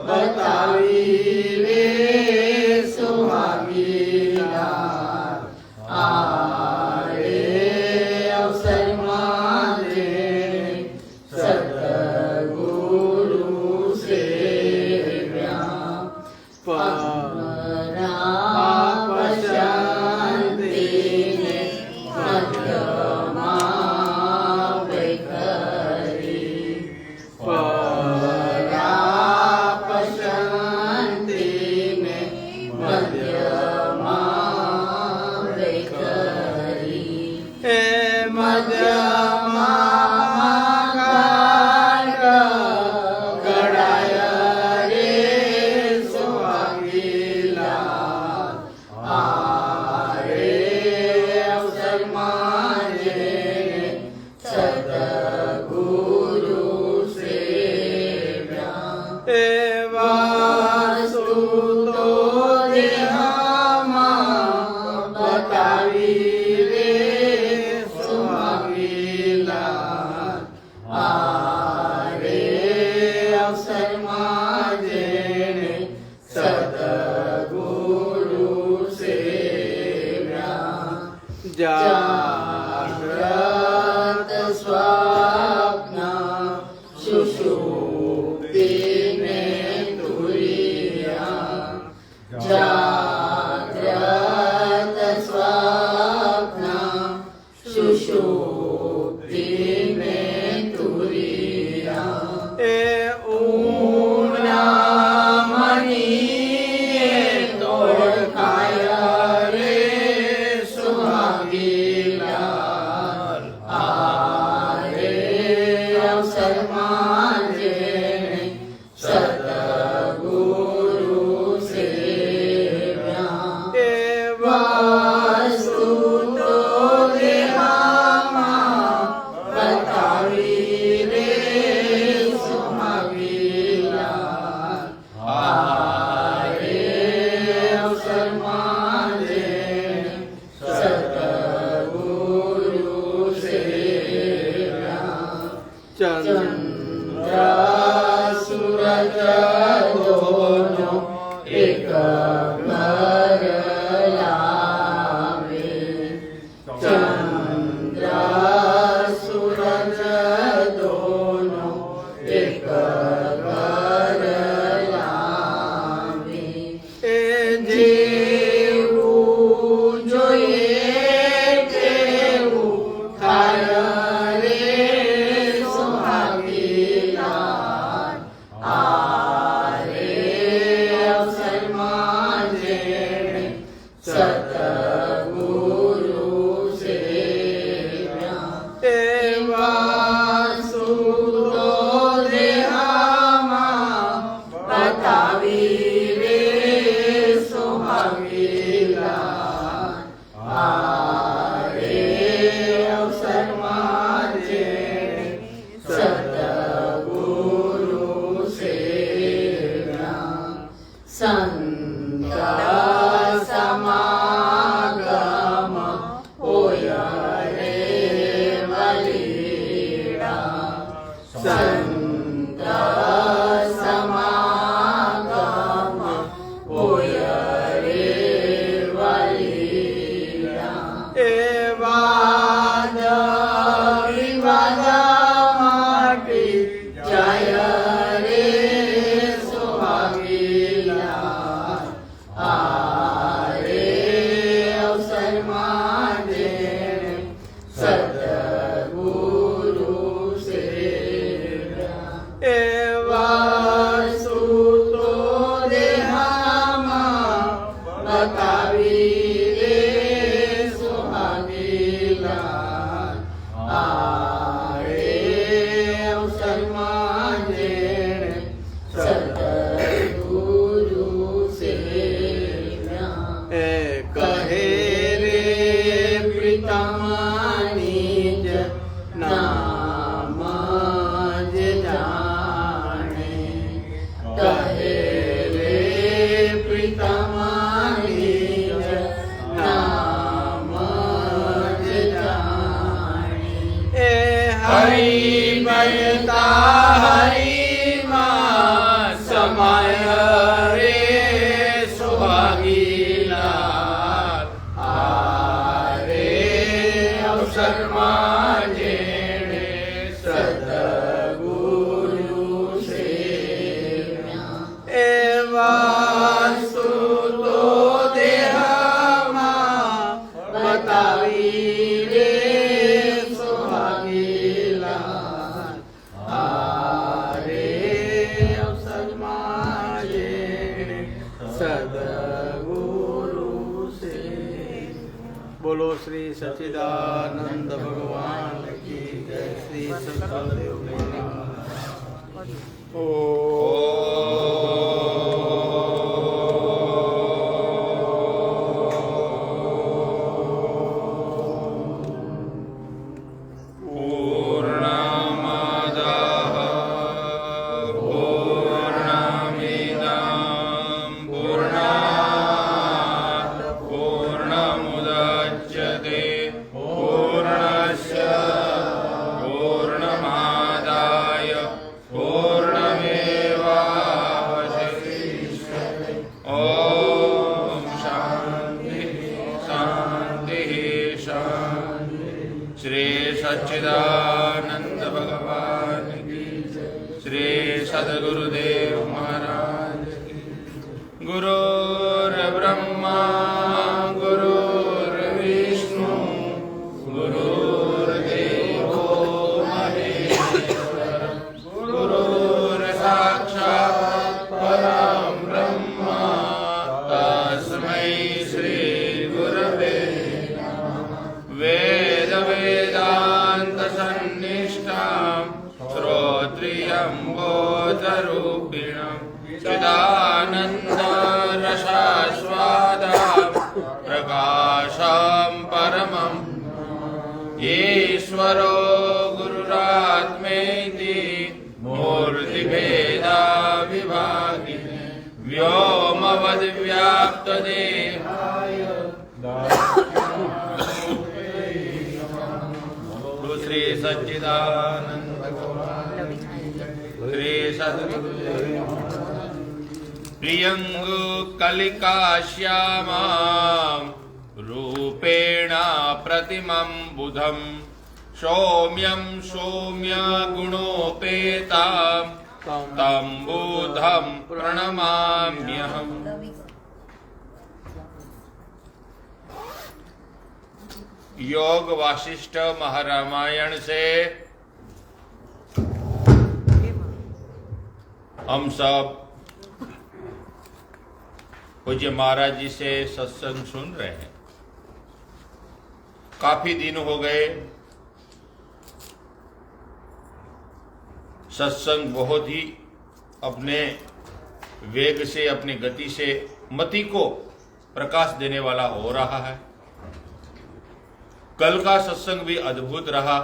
बतावी रे सुहागीना आरे अवसर मारे सतगुरु सेव्या पराप शांतीने मध्यमा वैखरी पराप शांतीने मध्यमा वैखरी हे मध्यमा गडाय रे सुहागीला आरे अवसर मारे सतगुरु सेव्या हे वास्तु तो देहामा बतावी रे सुहागीला आरे अवसर मारे सतगुरु सेव्या जाग्रत स्वप्न सुषुप्तिने तुरिया जाग्रत स्वप्न सुषुप्तिने तुरिया ए ऊना मनी तोड़खाय रे सुहागीला आरे अवसर मारे सतगुरु सेव्या ए वास्तु तो देहामा बतावी रे सुहागीला आरे अवसर मारे सतगुरु सेव्या चंद्र सूरज दोनों एक घर लावे चंद्र सूरज दोनों एक घर लावे ए जेवू જોઈએ તેવું થાય રે સુહાગીલા बोलो श्री सच्चिदानंद भगवान की जय। श्री सद्गुरुदेव महाराज। सच्चिदानंद भगवान की जय। श्री सद्गुरुदेव महाराज की। गुरुर्ब्रह्मा गुरुर्विष्णु गुरुर्देवो महेश्वर गुरुर्साक्षात् परं ब्रह्म तस्मै श्री गुरवे वेद वेदांत सन्निष्ठां श्रोत्रियं बोधरूपिणं चिदानन्द रसास्वादां प्रकाशं परमं ईश्वरो गुरुरात्मेति मूर्तिभेदा विभागिने व्योमवद्व्याप्तदेहाय श्री सच्चिदानंद भगवान श्री सद्गुरुदेव। प्रियंगु कलिका श्यामां रूपेण प्रतिमं बुधं सौम्यं सौम्य गुणोपेतां तं बुधं प्रणमाम्यहम्। योग वासिष्ठ महारामायण से हम सब पूज्य महाराज जी से सत्संग सुन रहे हैं। काफी दिन हो गए, सत्संग बहुत ही अपने वेग से अपनी गति से मति को प्रकाश देने वाला हो रहा है। कल का सत्संग भी अद्भुत रहा,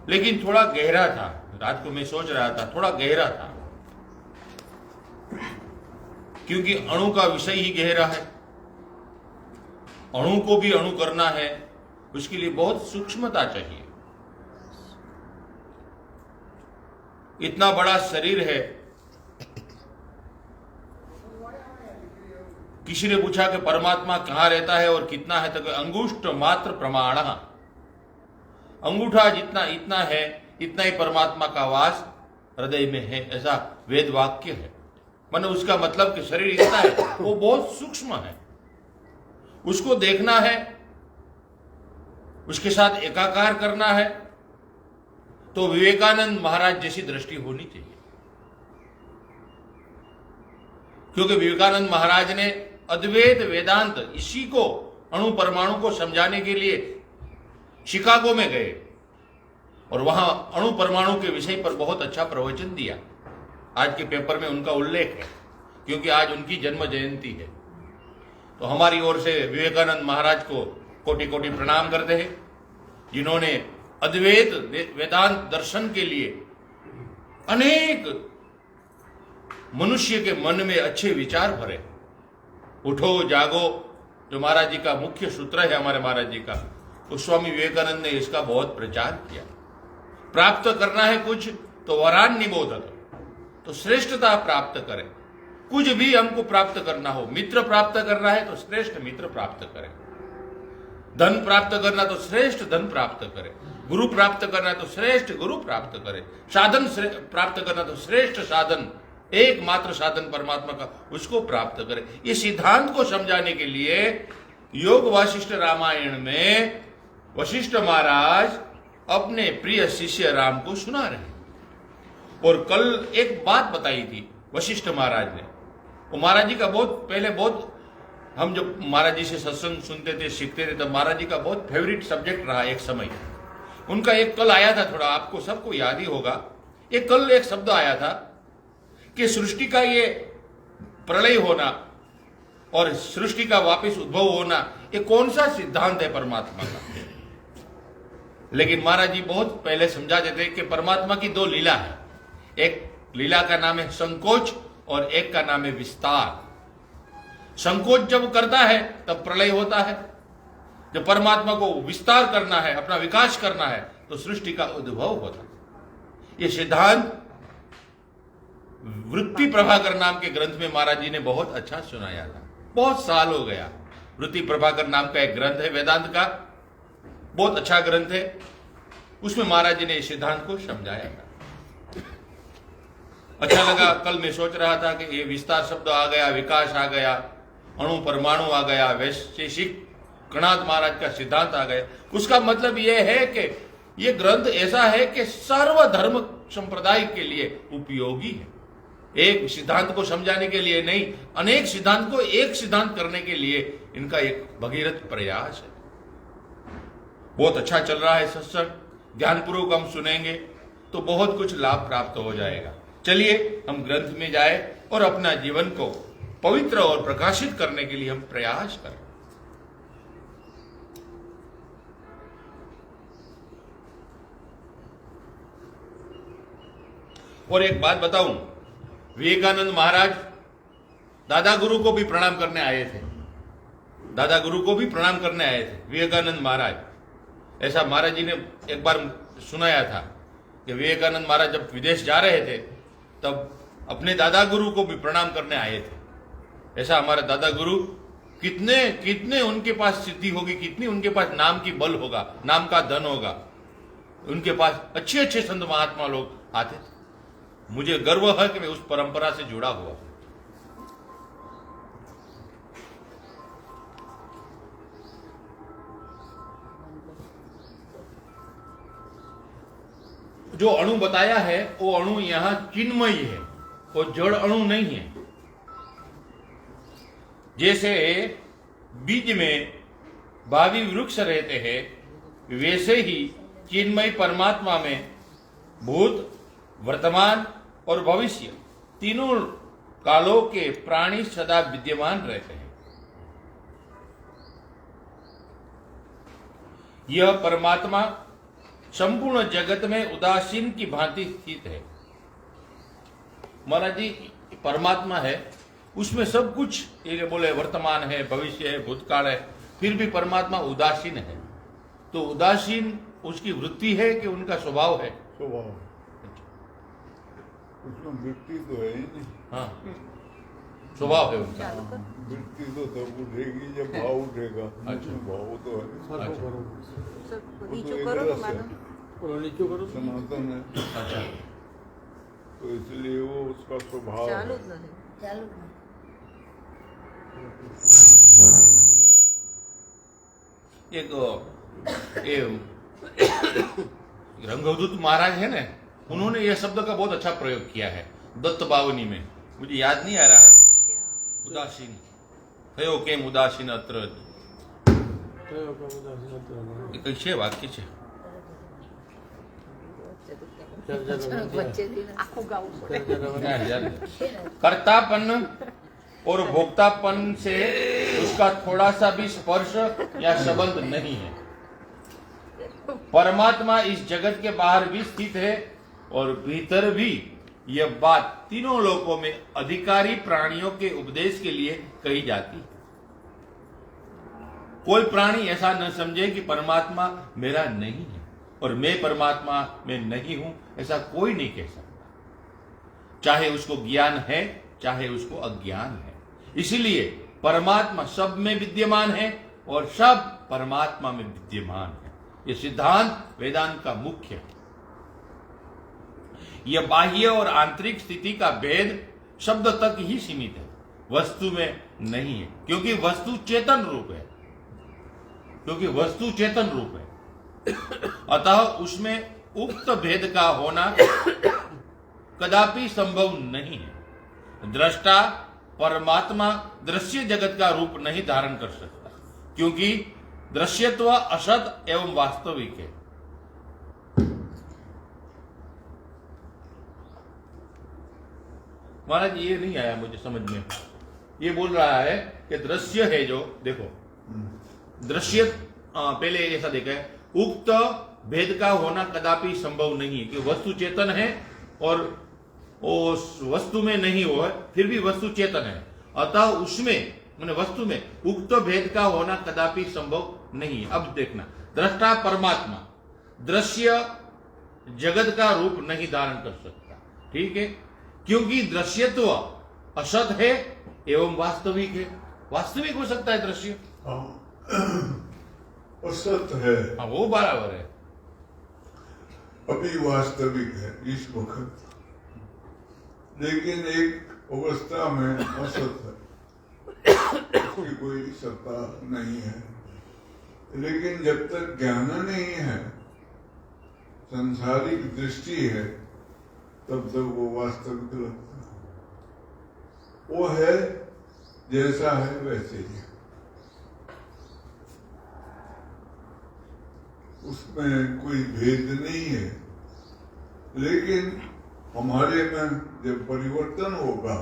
लेकिन थोड़ा गहरा था। रात को मैं सोच रहा था थोड़ा गहरा था, क्योंकि अणु का विषय ही गहरा है। अणु को भी अणु करना है, उसके लिए बहुत सूक्ष्मता चाहिए। इतना बड़ा शरीर है। किसी ने पूछा कि परमात्मा कहां रहता है और कितना है, तो अंगुष्ठ मात्र प्रमाण, अंगूठा जितना इतना है इतना ही परमात्मा का वास हृदय में है, ऐसा वेद वाक्य है। माने उसका मतलब कि शरीर इतना है, वो बहुत सूक्ष्म है, उसको देखना है, उसके साथ एकाकार करना है। तो विवेकानंद महाराज जैसी दृष्टि होनी चाहिए, क्योंकि विवेकानंद महाराज ने अद्वैत वेदांत इसी को अणु परमाणु को समझाने के लिए शिकागो में गए और वहां अणु परमाणु के विषय पर बहुत अच्छा प्रवचन दिया। आज के पेपर में उनका उल्लेख है, क्योंकि आज उनकी जन्म जयंती है। तो हमारी ओर से विवेकानंद महाराज को कोटि कोटि प्रणाम करते हैं, जिन्होंने अद्वैत वेदांत दर्शन के लिए अनेक मनुष्य के मन में अच्छे विचार भरे। उठो जागो जो महाराज जी का मुख्य सूत्र है, हमारे महाराज जी का, उस स्वामी विवेकानंद ने इसका बहुत प्रचार किया। प्राप्त करना है कुछ तो वरान निबोधत, तो श्रेष्ठता प्राप्त करें। कुछ भी हमको प्राप्त करना हो, मित्र प्राप्त करना है तो श्रेष्ठ मित्र प्राप्त करें, धन प्राप्त करना तो श्रेष्ठ धन प्राप्त करें, गुरु प्राप्त करना है तो श्रेष्ठ गुरु प्राप्त करें, साधन प्राप्त करना तो श्रेष्ठ साधन, एकमात्र साधन परमात्मा का, उसको प्राप्त करें। ये सिद्धांत को समझाने के लिए योग वासिष्ठ रामायण में वशिष्ठ महाराज अपने प्रिय शिष्य राम को सुना रहे हैं। और कल एक बात बताई थी वशिष्ठ महाराज ने, वो महाराज जी का बहुत पहले बहुत हम जब महाराज जी से सत्संग सुनते थे, सीखते थे, तब महाराज जी का बहुत फेवरेट सब्जेक्ट रहा एक समय। उनका एक कल आया था, थोड़ा आपको सबको याद ही होगा, एक कल एक शब्द आया था कि सृष्टि का ये प्रलय होना और सृष्टि का वापस उद्भव होना, ये कौन सा सिद्धांत है परमात्मा का। लेकिन महाराज जी बहुत पहले समझा देते कि परमात्मा की दो लीला है, एक लीला का नाम है संकोच और एक का नाम है विस्तार। संकोच जब करता है तब प्रलय होता है, जब परमात्मा को विस्तार करना है, अपना विकास करना है, तो सृष्टि का उद्भव होता है। ये सिद्धांत वृत्ति प्रभाकर नाम के ग्रंथ में महाराज जी ने बहुत अच्छा सुनाया था। बहुत साल हो गया। वृत्ति प्रभाकर नाम का एक ग्रंथ है वेदांत का, बहुत अच्छा ग्रंथ है। उसमें महाराज जी ने इस सिद्धांत को समझाया था। अच्छा लगा। कल मैं सोच रहा था कि ये विस्तार शब्द आ गया, विकास आ गया, अणु परमाणु आ गया, वैशेषिक कणाद महाराज का सिद्धांत आ गया। उसका मतलब यह है कि यह ग्रंथ ऐसा है कि सर्वधर्म संप्रदाय के लिए उपयोगी है। एक सिद्धांत को समझाने के लिए नहीं, अनेक सिद्धांत को एक सिद्धांत करने के लिए इनका एक भगीरथ प्रयास है। बहुत अच्छा चल रहा है सत्संग, ध्यानपूर्वक हम सुनेंगे तो बहुत कुछ लाभ प्राप्त हो जाएगा। चलिए हम ग्रंथ में जाए और अपना जीवन को पवित्र और प्रकाशित करने के लिए हम प्रयास करें। और एक बात बताऊं, विवेकानंद महाराज दादा गुरु को भी प्रणाम करने आए थे। दादा गुरु को भी प्रणाम करने आए थे विवेकानंद महाराज। ऐसा महाराज जी ने एक बार सुनाया था कि विवेकानंद महाराज जब विदेश जा रहे थे तब अपने दादा गुरु को भी प्रणाम करने आए थे। ऐसा हमारे दादा गुरु कितने उनके पास सिद्धि होगी, कितनी उनके पास नाम की बल होगा, नाम का धन होगा। उनके पास अच्छे अच्छे संत महात्मा लोग आते थे। मुझे गर्व है कि मैं उस परंपरा से जुड़ा हुआ। जो अणु बताया है वो अणु यहां चिन्मयी है, वो जड़ अणु नहीं है। जैसे बीज में भावी वृक्ष रहते हैं, वैसे ही चिन्मय परमात्मा में भूत, वर्तमान और भविष्य तीनों कालों के प्राणी सदा विद्यमान रहते हैं। यह परमात्मा संपूर्ण जगत में उदासीन की भांति स्थित है। महाराज जी परमात्मा है, उसमें सब कुछ, ये बोले वर्तमान है, भविष्य है, भूतकाल है, फिर भी परमात्मा उदासीन है। तो उदासीन उसकी वृत्ति है कि उनका स्वभाव है? स्वभाव। उसमें वृत्ति तो है ही नहीं। हाँ, स्वभाव है उनका। वृत्ति तो तब उठेगी जब भाव उठेगा। अच्छा। भाव तो है। करो सनातन है। अच्छा। तो इसलिए वो उसका स्वभाव है। एक रंगवदूत महाराज है ना, उन्होंने यह शब्द का बहुत अच्छा प्रयोग किया है दत्त बावनी में। मुझे याद नहीं आ रहा है। उदासीन थयो केम उदासीन अत्र, कैसे वाक्य છે? कर्तापन और भोक्तापन से उसका थोड़ा सा भी स्पर्श या संबंध नहीं है। परमात्मा इस जगत के बाहर भी स्थित है और भीतर भी। यह बात तीनों लोकों में अधिकारी प्राणियों के उपदेश के लिए कही जाती है। कोई प्राणी ऐसा न समझे कि परमात्मा मेरा नहीं है और मैं परमात्मा में नहीं हूं, ऐसा कोई नहीं कह सकता। चाहे उसको ज्ञान है, चाहे उसको अज्ञान है। इसीलिए परमात्मा सब में विद्यमान है और सब परमात्मा में विद्यमान है। यह सिद्धांत वेदांत का मुख्य है। यह बाह्य और आंतरिक स्थिति का भेद शब्द तक ही सीमित है, वस्तु में नहीं है। क्योंकि वस्तु चेतन रूप है, अतः उसमें उक्त भेद का होना कदापि संभव नहीं है। दृष्टा परमात्मा दृश्य जगत का रूप नहीं धारण कर सकता, क्योंकि दृश्यत्व असत एवं वास्तविक है। महाराज ये नहीं आया मुझे समझ में। ये बोल रहा है कि दृश्य है जो, देखो दृश्य पहले ऐसा देखा है, उक्त भेद का होना कदापि संभव नहीं है कि वस्तु चेतन है और उस वस्तु में नहीं हो, फिर भी वस्तु चेतन है, अतः उसमें मैंने वस्तु में उक्त भेद का होना कदापि संभव नहीं है। अब देखना, दृष्टा परमात्मा दृश्य जगत का रूप नहीं धारण कर सकता, ठीक है, क्योंकि दृश्यत्व असत है एवं वास्तविक है। वास्तविक हो सकता है दृश्य, असत है, हाँ वो बराबर है, अभी वास्तविक है इस वक्त, लेकिन एक अवस्था में असत है, उसकी कोई सत्ता नहीं है। लेकिन जब तक ज्ञान नहीं है, संसारिक दृष्टि है, तब तक वो वास्तविक लगता है। वो है जैसा है वैसे ही, उसमें कोई भेद नहीं है। लेकिन हमारे में जब परिवर्तन होगा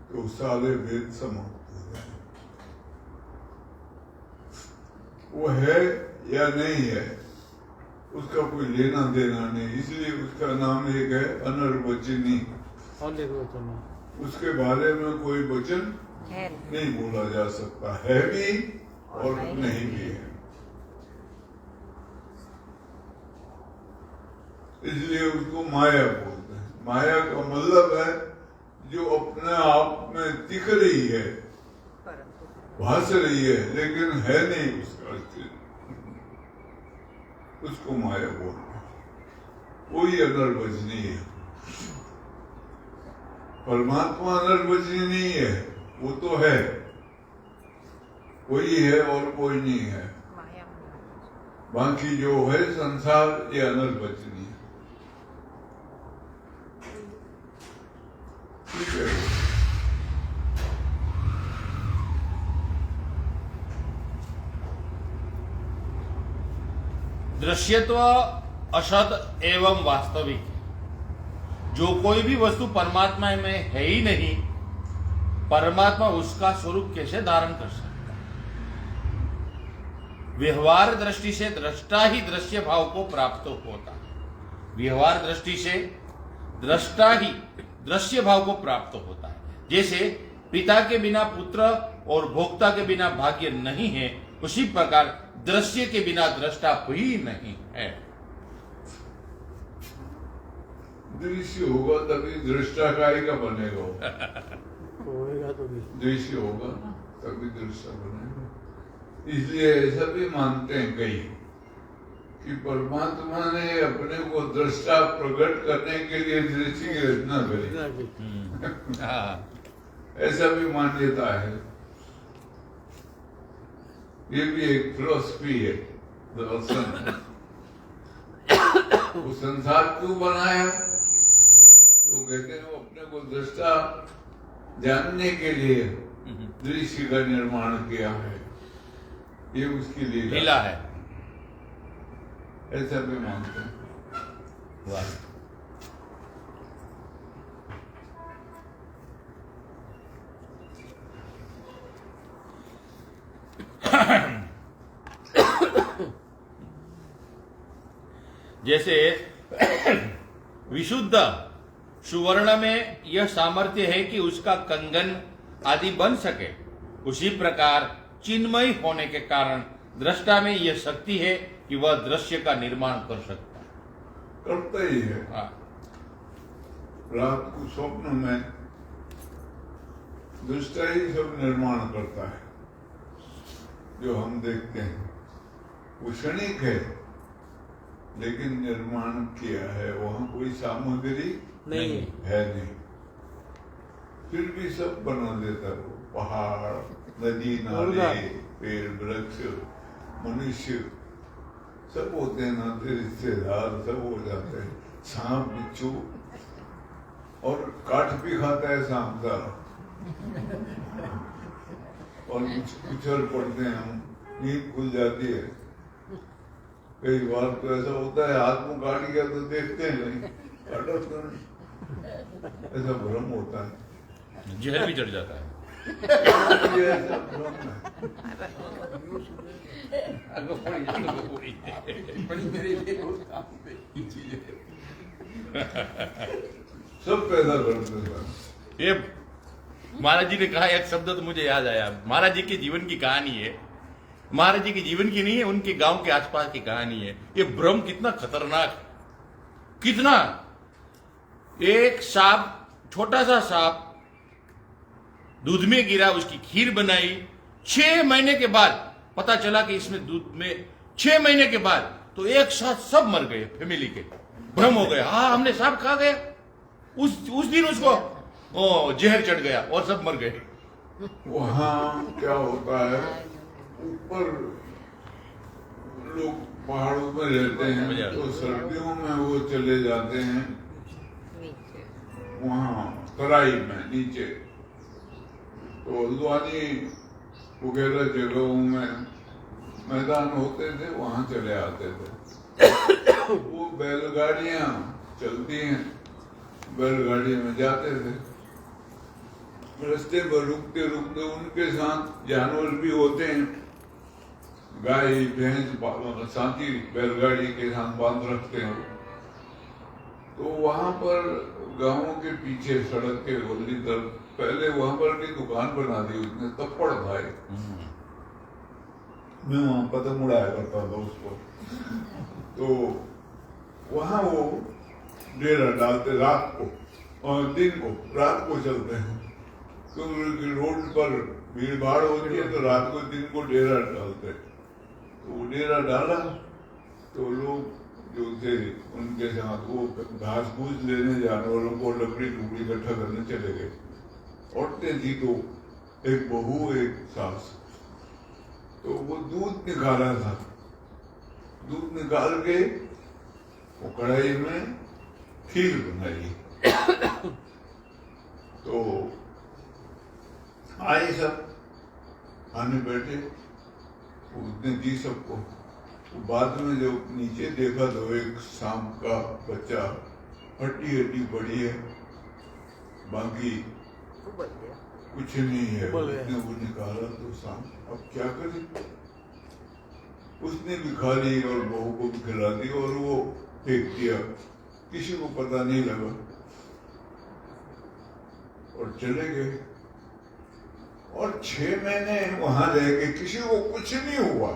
तो सारे भेद समाप्त हो जाएंगे। वो है या नहीं है उसका कोई लेना देना नहीं, इसलिए उसका नाम एक है अनर्वचनीय। उसके बारे में कोई वचन नहीं बोला जा सकता, है भी और नहीं भी है। इसलिए उसको माया बोलते हैं। माया का मतलब है जो अपने आप में दिख रही है, भास रही है, लेकिन है नहीं उसका अस्तित्व, उसको माया बोलते हैं। वही अनर्वचनीय है। परमात्मा अनर्वचनीय नहीं है, वो तो है, वही है और कोई नहीं है। बाकी जो है संसार ये अनर्वचनीय है। ठीक है। दृश्यत्व असत एवं वास्तविक, जो कोई भी वस्तु परमात्मा में है ही नहीं, परमात्मा उसका स्वरूप कैसे धारण कर सकता है? व्यवहार दृष्टि से दृष्टा ही दृश्य भाव को प्राप्त होता है। व्यवहार दृष्टि से दृष्टा ही दृश्य भाव को प्राप्त होता है। जैसे पिता के बिना पुत्र और भोक्ता के बिना भाग्य नहीं है, उसी प्रकार दृश्य के बिना दृष्टा ही नहीं है। दृश्य होगा तभी दृष्टा का बनेगा। होएगा तो भी दृश्य होगा तभी दृष्टा बनेगा। इसलिए ऐसा भी मानते हैं कई कि परमात्मा ने अपने को दृष्टा प्रकट करने के लिए दृश्य की रचना करी। ऐसा भी मान्यता है। ये भी एक फिलॉसफी है, दर्शन। वो संसार क्यों बनाया? तो कहते हैं वो अपने को दृष्टा जानने के लिए दृश्य का निर्माण किया है, ये उसकी लीला है। ऐसा भी मानते हैं। वाह। जैसे विशुद्ध सुवर्ण में यह सामर्थ्य है कि उसका कंगन आदि बन सके, उसी प्रकार चिन्मय होने के कारण दृष्टा में यह शक्ति है कि वह दृश्य का निर्माण कर सकता है। करता ही है। रात को स्वप्न में दृष्टा ही सब निर्माण करता है। जो हम देखते हैं वो क्षणिक है, लेकिन निर्माण किया है, वहां कोई सामग्री नहीं है नहीं, फिर भी सब बना देता है वो। पहाड़, नदी, नाले, पेड़, वृक्ष, मनुष्य सब होते हैं, नाते रिश्तेदार सब हो जाते हैं। सांप, बिच्छू, और काठ भी खाता है सांप का, और उछल पड़ते हैं हम, नींद खुल जाती है। कई बार तो ऐसा होता है हाथ मुंह काट गया तो देखते हैं नहीं, काटा तो नहीं, ऐसा भ्रम होता है। जहर भी चढ़ जाता है। ये ऐसा भ्रम है। सब पैदा करते हैं। ये महाराज जी ने कहा एक शब्द तो मुझे याद आया। महाराज जी के जीवन की कहानी है, महाराज जी के जीवन की नहीं है, उनके गांव के आसपास की कहानी है। ये भ्रम कितना खतरनाक है, कितना। एक सांप, छोटा सा सांप दूध में गिरा, उसकी खीर बनाई। 6 महीने के बाद पता चला कि इसमें दूध में 6 महीने के बाद तो एक साथ सब मर गए, फैमिली के। भ्रम हो गया, हाँ हमने सांप खा गए। उस दिन उसको जहर चढ़ गया और सब मर गए। वहाँ क्या होता है, ऊपर लोग पहाड़ों में रहते हैं तो सर्दियों में वो चले जाते हैं वहाँ तराई में नीचे, तो हल्द्वानी वगैरह जगहों में मैदान होते थे, वहाँ चले आते थे। वो बैलगाड़ियाँ चलती हैं, बैलगाड़ी में जाते थे। रास्ते पर रुकते रुकते उनके साथ जानवर भी होते हैं, गाय भैंस साथी बैलगाड़ी के साथ बांध रखते हैं। तो वहां पर गांव के पीछे सड़क के उल्ली तरफ पहले वहां पर भी दुकान बना दी उसने, तप्पड़ था। मैं वहां पतंग उड़ाया करता था उसको। तो वहां वो डेरा डालते रात को, और दिन को, रात को चलते हैं। तो रोड पर भीड़ भाड़ होती है तो रात को दिन को डेरा डालते। तो डेरा डाला तो लोग जो थे उनके साथ वो घास फूस लेने जानवरों को लकड़ी टुकड़ी इकट्ठा करने चले गए। औरतें थी तो एक बहू एक सास, तो वो दूध निकाला था। दूध निकाल के वो कढ़ाई में खीर बनाई। तो आए सब खाने बैठे, उसने दी सबको। तो बाद में जब नीचे देखा तो एक सांप का बच्चा हड्डी हड्डी पड़ी है, बाकी कुछ नहीं है। उसने वो निकाला तो सांप, अब क्या करे, उसने भी खा ली और बहू को भी खिला दी और वो फेंक दिया, किसी को पता नहीं लगा और चले गए। और 6 महीने वहां रह के किसी को कुछ नहीं हुआ।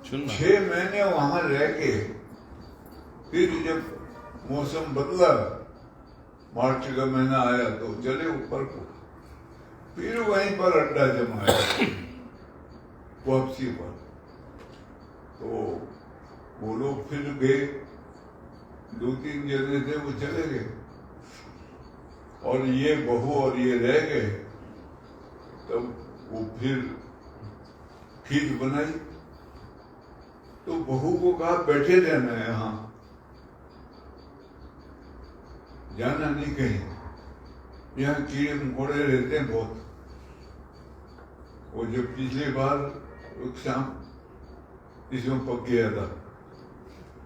6 महीने वहां रह के फिर जब मौसम बदला, मार्च का महीना आया तो चले ऊपर को, फिर वहीं पर अड्डा जमाया वापसी पर। तो वो लोग फिर गए, 2-3 जने थे वो चले गए और ये बहू और ये रह गए। तब वो फिर खीर बनाई तो बहू को कहा बैठे रहना है, यहाँ जाना नहीं कहीं, यहाँ कीड़े मकोड़े रहते हैं बहुत। वो जो पिछली बार शाम इसमें पक गया था,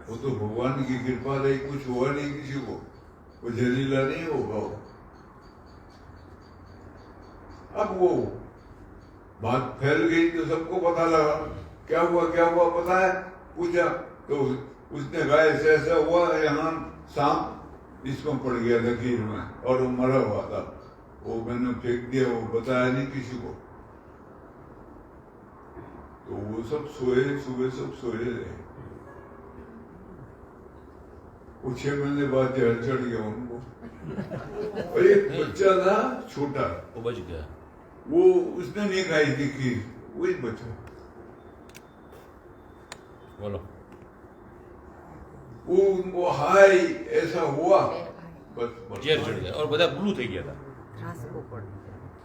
वो तो भगवान की कृपा रही, कुछ हुआ नहीं किसी को, वो जहरीला नहीं होगा वो। अब वो बात फैल गई तो सबको पता लगा, क्या हुआ पता है, पूछा तो उसने कहा ऐसा ऐसा हुआ, यहाँ सांप इसमें पड़ गया था खीर में और वो मरा हुआ था, वो मैंने फेंक दिया, वो बताया नहीं किसी को। तो वो सब सोए, सुबह सब सोए रहे। वो 6 महीने बाद जहर चढ़ गया उनको। और एक बच्चा था छोटा, वो बच गया, वो उसने नहीं खाई थी खीर, वही बचा। बोलो, वो उनको हाय ऐसा हुआ, बस जहर चढ़ गया और બધા બ્લુ થઈ ગયા હતા,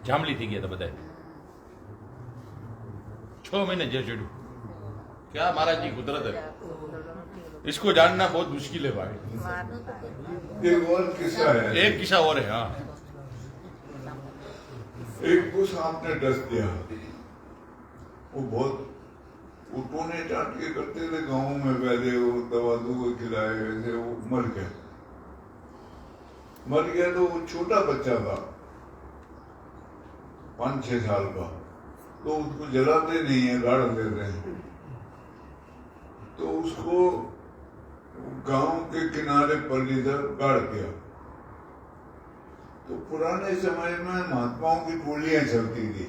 જાંબલી થઈ ગયા હતા બધા। 6 महीने जहर चढ़્યું। क्या महाराज जी कुदरत है, इसको जानना बहुत मुश्किल है भाई। एक और किस्सा है, एक किस्सा और है। हाँ, एक को सांप ने डस दिया। वो बहुत वो टोने टाट के करते थे गाँव में, पहले वो दवा दूवा खिलाए, वैसे वो मर गया। तो वो छोटा बच्चा था 5-6 साल का, तो उसको जलाते नहीं है, गाड़ देते हैं। तो उसको गांव के किनारे पर इधर गाड़ दिया। तो पुराने समय में महात्माओं की टोलियां चलती थी,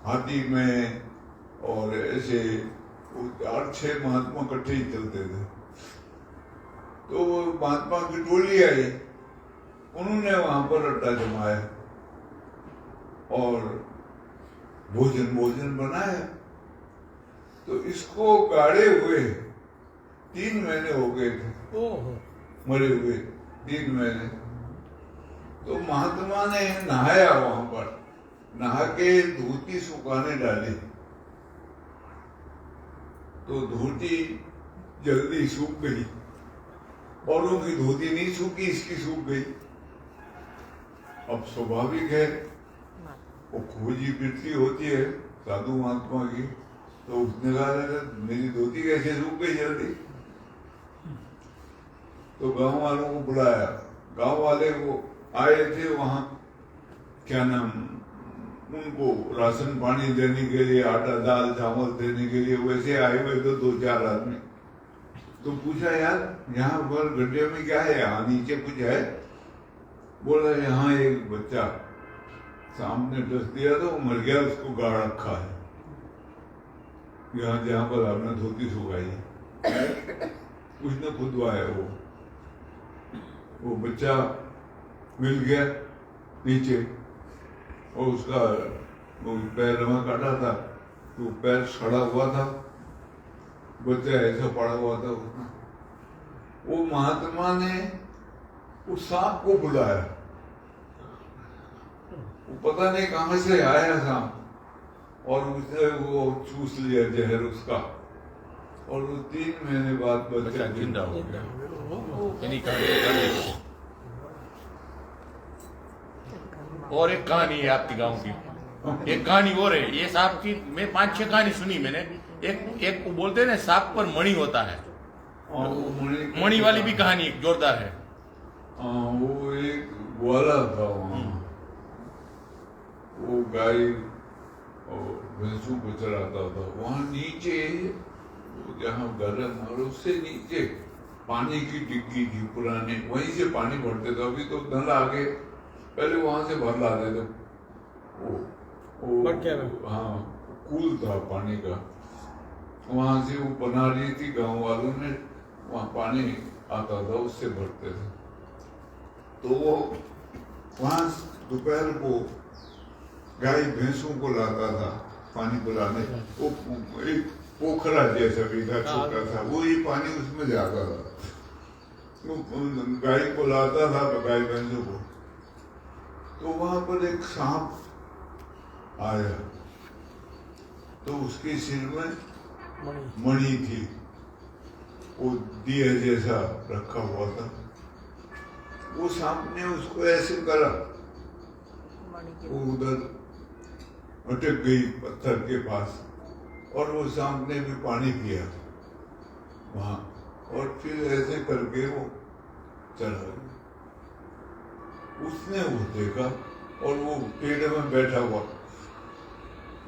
हाथी में, और ऐसे 8-6 महात्मा इकट्ठे ही चलते थे। तो वो महात्मा की टोली आई, उन्होंने वहां पर अड्डा जमाया और भोजन बनाया। तो इसको गाड़े हुए 3 महीने हो गए थे, मरे हुए 3 महीने। तो महात्मा ने नहाया वहां पर, नहा के धोती सुखाने डाली, तो धोती जल्दी सूख गई। औरों की धोती नहीं सूखी, इसकी सूख गई। अब स्वाभाविक है, वो खोजी वृत्ति होती है साधु महात्मा की, तो उसने कहा मेरी धोती कैसे सूख गई जल्दी। तो गांव वालों को बुलाया, गांव वाले वो आए थे वहां, क्या नाम, उनको राशन पानी देने के लिए, आटा दाल चावल देने के लिए वैसे आए हुए तो 2-4 आदमी। तो पूछा यार यहाँ पर गड्ढे में क्या है, यहाँ नीचे कुछ है? बोला यहाँ एक बच्चा सामने डस दिया तो वो मर गया, उसको गाड़ रखा है यहाँ जहाँ पर आपने धोती सुखाई। उसने खुदवाया वो बच्चा मिल गया नीचे, और उसका वो पैर में काटा था, तो पैर सड़ा हुआ था, बच्चा ऐसा पड़ा हुआ था उसमें। वो महात्मा ने उस सांप को बुलाया, वो पता नहीं कहां से आया सांप, और उसने वो चूस लिया जहर उसका, और वो 3 महीने बाद बच्चा जिंदा हो गया। और एक कहानी है आपके गांव की, एक कहानी और है। ये सांप की मैं 5-6 कहानी सुनी मैंने। एक वो बोलते हैं ना, सांप पर मणि होता है, मणि वाली भी कहानी एक जोरदार है। वो एक ग्वाला था वहाँ, वो गाय और भैंसों को चराता था। वहाँ नीचे जहाँ घर है और उससे नीचे पानी की डिग्गी थी पुराने, वहीं से पानी भरते थे। अभी तो नल आ गए, पहले वहां से भर लाते थे। हाँ, कूल था पानी का, वहां से वो बना रही थी गांव वालों ने, वहां पानी आता था, उससे भरते थे। तो वो वहां दोपहर को गाय भैंसों को लाता था पानी पिलाने। वो एक पोखरा जैसा भी था, छोटा था, वो ये पानी उसमें जाता था। वो गाय को लाता था, गाय भैंसों को। तो वहां पर एक सांप आया, तो उसके सिर में मणि थी, वो दिया जैसा रखा हुआ था। वो सांप ने उसको ऐसे करा, वो उधर अटक गई पत्थर के पास, और वो सांप ने भी पानी पिया वहां, और फिर ऐसे करके वो चला गया। उसने वो देखा, और वो पेड़ में बैठा हुआ,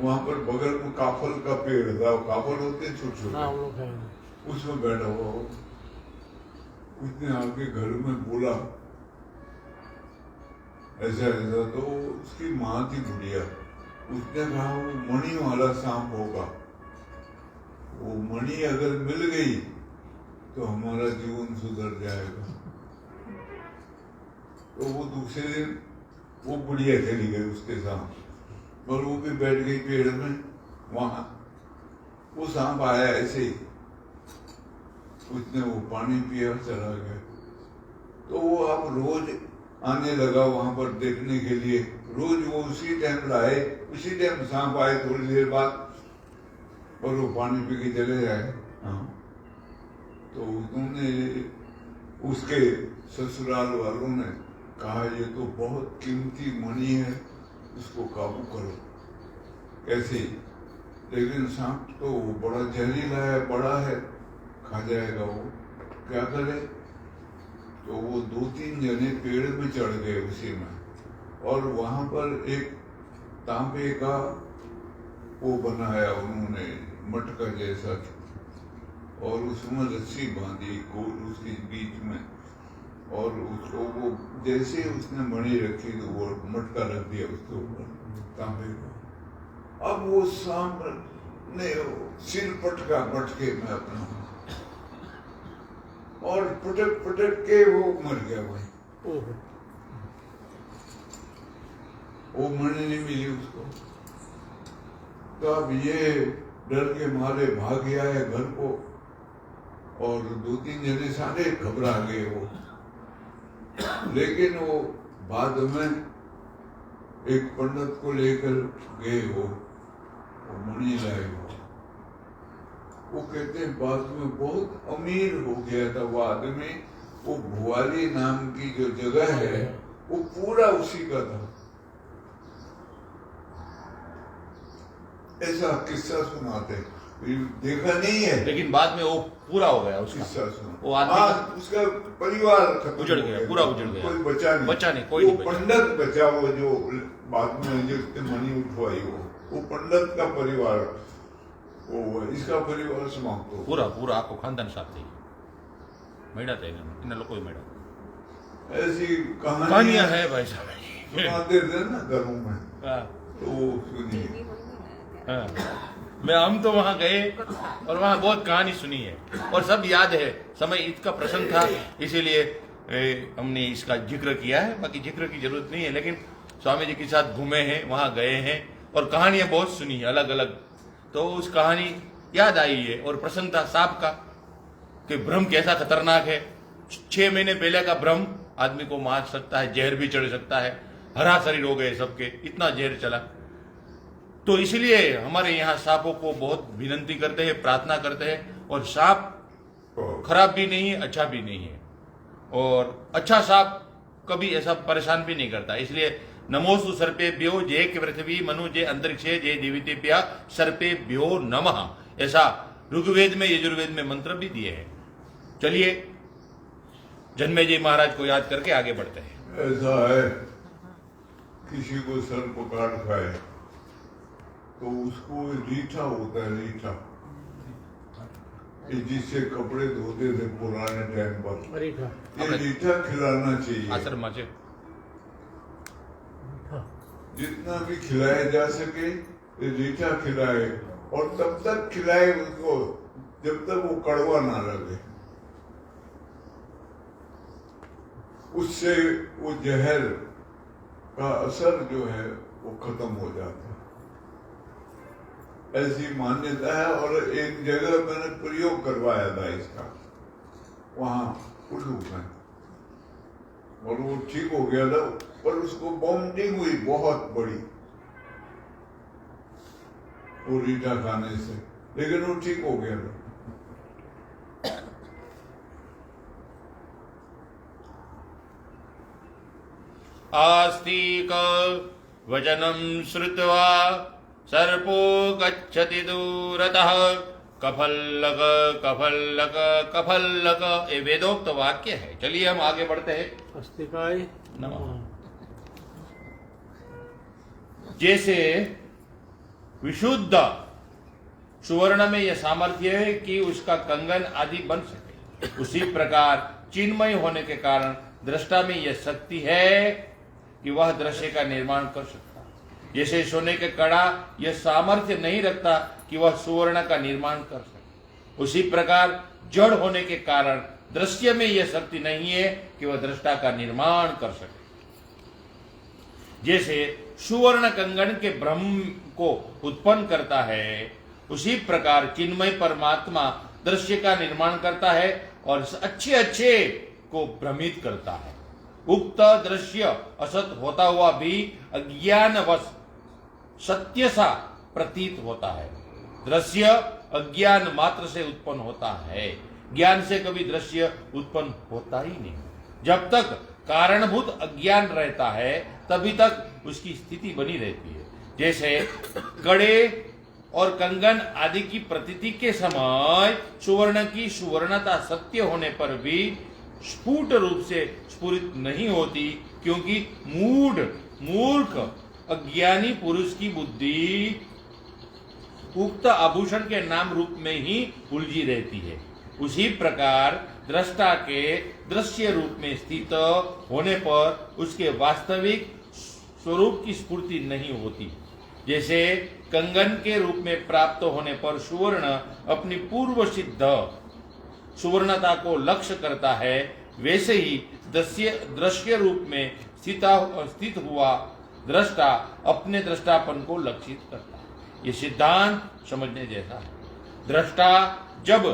वहां पर बगल में काफल का पेड़ था, काफल होते हैं छोटे-छोटे, उसमें बैठा हुआ हो। उसने आके घर में बोला ऐसा ऐसा, तो उसकी माँ थी बुढ़िया, उसने कहा वो मणि वाला सांप होगा, वो मणि अगर मिल गई तो हमारा जीवन सुधर जाएगा। तो वो दूसरे दिन वो बुढ़िया चली गई उसके साथ, और वो भी बैठ गई पेड़ में। वहां वो सांप आया ऐसे ही, उसने वो पानी पिया, चला गया। तो वो अब रोज आने लगा वहां पर देखने के लिए, रोज वो उसी टाइम लाए, उसी टाइम सांप आए थोड़ी देर बाद, और वो पानी पी के चले जाए। तो उन्होंने, उसके ससुराल वालों ने कहा ये तो बहुत कीमती मणि है, उसको काबू करो। कैसे? लेकिन सांप तो बड़ा जहरीला है, बड़ा है, खा जाएगा वो। क्या करे? तो वो 2-3 जने पेड़ में चढ़ गए उसी में, और वहां पर एक तांबे का वो बनाया उन्होंने, मटका जैसा, और उसमें रस्सी बांधी गोल उसके बीच में, और उसको वो जैसे उसने मणि रखी तो वो मटका रख दिया उसके ऊपर तांबे का। अब वो सांप ने सिर पटका मटके में अपना, और पटक पटक के वो मर गया भाई। वो मणि नहीं मिली उसको। तो अब ये डर के मारे भाग गया है घर को, और 2-3 जने सारे घबरा गए वो। लेकिन वो बाद में एक पंडित को लेकर गए वो मणि लाए वो कहते हैं बाद में बहुत अमीर हो गया था वो आदमी। वो भुवाली नाम की जो जगह है वो पूरा उसी का था। ऐसा किस्सा सुनाते, देखा नहीं है, लेकिन बाद में वो पूरा हो गया उसका किस्सा सुना। वो आदमी उसका परिवार खत्म उजड़ हो गया, पूरा उजड़ गया, कोई बचा नहीं, कोई वो नहीं बचा। पंडित बचा, वो जो बाद में जिसने मणि उठवाई वो पंडित का परिवार, वो इसका परिवार समाप्त हो पूरा पूरा आपको खानदान साथ थी मेड़ा थे इन लोगों को मेड़ा। ऐसी कहानियां है भाई साहब, सुनाते थे ना घरों में, हाँ, तो वो सुनिए। हाँ। हम तो वहां गए और वहां बहुत कहानी सुनी है और सब याद है। समय ईद का प्रसंग था इसीलिए हमने इसका जिक्र किया है, बाकी जिक्र की जरूरत नहीं है। लेकिन स्वामी जी के साथ घूमे हैं, वहां गए हैं और कहानियां बहुत सुनी है अलग अलग, तो उस कहानी याद आई है। और प्रसंग था सांप का कि भ्रम कैसा खतरनाक है। 6 महीने पहले का भ्रम आदमी को मार सकता है, जहर भी चढ़ सकता है, हरा शरीर हो गए सबके, इतना जहर चला। तो इसलिए हमारे यहाँ सांपों को बहुत विनती करते हैं, प्रार्थना करते हैं। और सांप खराब भी नहीं है, अच्छा भी नहीं है, और अच्छा सांप कभी ऐसा परेशान भी नहीं करता। इसलिए नमोस्तु सर्पेभ्यो जय पृथ्वी मनु जय अंतरिक्षे जय देवीतेभ्यः सर्पेभ्यो नमः, ऐसा ऋग्वेद में यजुर्वेद में मंत्र भी दिए हैं। चलिए जन्मेजय महाराज को याद करके आगे बढ़ते हैं। ऐसा है, किसी को सर्प काट खाए तो उसको रीठा होता है, रीठा, जिससे कपड़े धोते थे पुराने टाइम पर, ये रीठा खिलाना चाहिए। आश्रम में जितना भी खिलाया जा सके रीठा खिलाए, और तब तक खिलाए उसको जब तक वो कड़वा ना लगे। उससे वो जहर का असर जो है वो खत्म हो जाता है, ऐसी मान्यता है। और एक जगह मैंने प्रयोग करवाया था इसका, वहां उल्लू में, और वो ठीक हो गया था। पर उसको वॉमिटिंग हुई बहुत बड़ी वो रीठा खाने से, लेकिन वो ठीक हो गया था। आस्तिक वचनं श्रुत्वा सर्पो गच्छति दूरतः कफल्लक कफल्लक कफल्लक, ये वेदोक्त वाक्य है। चलिए हम आगे बढ़ते हैं। अस्तिकाय नमः। जैसे विशुद्ध सुवर्ण में यह सामर्थ्य है कि उसका कंगन आदि बन सके, उसी प्रकार चिन्मय होने के कारण दृष्टा में यह शक्ति है कि वह दृश्य का निर्माण कर सकता है। जैसे सोने के कड़ा यह सामर्थ्य नहीं रखता कि वह सुवर्ण का निर्माण कर सके, उसी प्रकार जड़ होने के कारण दृश्य में यह शक्ति नहीं है कि वह दृष्टा का निर्माण कर सके। जैसे सुवर्ण कंगन के भ्रम को उत्पन्न करता है, उसी प्रकार चिन्मय परमात्मा दृश्य का निर्माण करता है और अच्छे अच्छे को भ्रमित करता है। उक्त दृश्य असत होता हुआ भी अज्ञानवश सत्य सा प्रतीत होता है। दृश्य अज्ञान मात्र से उत्पन्न होता है, ज्ञान से कभी दृश्य उत्पन्न होता ही नहीं। जब तक कारणभूत अज्ञान रहता है तभी तक उसकी स्थिति बनी रहती है। जैसे कड़े और कंगन आदि की प्रतीति के समय सुवर्ण की सुवर्णता सत्य होने पर भी स्फुट रूप से स्फुरित नहीं होती, क्योंकि मूर्ख अज्ञानी पुरुष की बुद्धि उक्त आभूषण के नाम रूप में ही उलझी रहती है। उसी प्रकार दृष्टा के दृश्य रूप में स्थित होने पर उसके वास्तविक स्वरूप की स्फूर्ति नहीं होती। जैसे कंगन के रूप में प्राप्त होने पर सुवर्ण अपनी पूर्व सिद्ध सुवर्णता को लक्ष्य करता है, वैसे ही दृश्य रूप में स्थित हुआ दृष्टा अपने दृष्टापन को लक्षित करता है। ये सिद्धांत समझने जैसा है। दृष्टा जब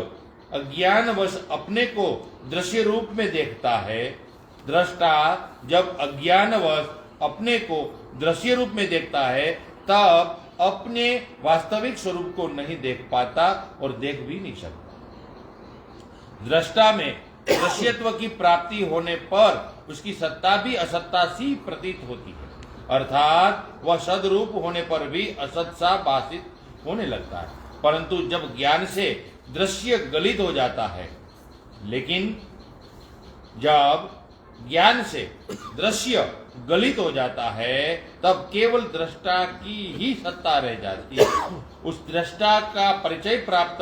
अज्ञानवश अपने को दृश्य रूप में देखता है, दृष्टा जब अज्ञानवश अपने को दृश्य रूप में देखता है, तब अपने वास्तविक स्वरूप को नहीं देख पाता और देख भी नहीं सकता। दृष्टा में दृश्यत्व की प्राप्ति होने पर उसकी सत्ता भी असत्ता सी प्रतीत होती है, अर्थात वह सदरूप होने पर भी असत सा भाषित होने लगता है। परंतु जब ज्ञान से दृश्य गलित हो जाता है, लेकिन जब ज्ञान से दृश्य गलित हो जाता है, तब केवल दृष्टा की ही सत्ता रह जाती है। उस दृष्टा का परिचय प्राप्त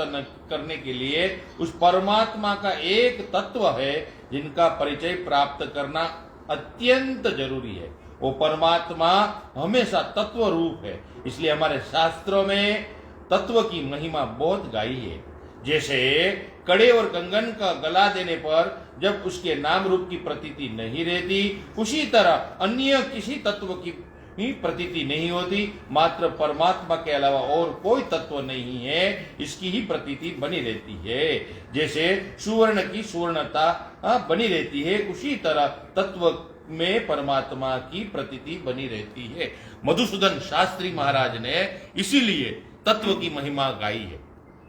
करने के लिए उस परमात्मा का एक तत्व है जिनका परिचय प्राप्त करना अत्यंत जरूरी है। वो परमात्मा हमेशा तत्व रूप है, इसलिए हमारे शास्त्रों में तत्व की महिमा बहुत गाई है। जैसे कड़े और कंगन का गला देने पर जब उसके नाम रूप की प्रतीति नहीं रहती, उसी तरह अन्य किसी तत्व की ही प्रतीति नहीं होती। मात्र परमात्मा के अलावा और कोई तत्व नहीं है, इसकी ही प्रतीति बनी रहती है। जैसे सुवर्ण की सुवर्णता बनी रहती है, उसी तरह तत्व में परमात्मा की प्रतीति बनी रहती है। मधुसूदन शास्त्री महाराज ने इसीलिए तत्व की महिमा गाई है।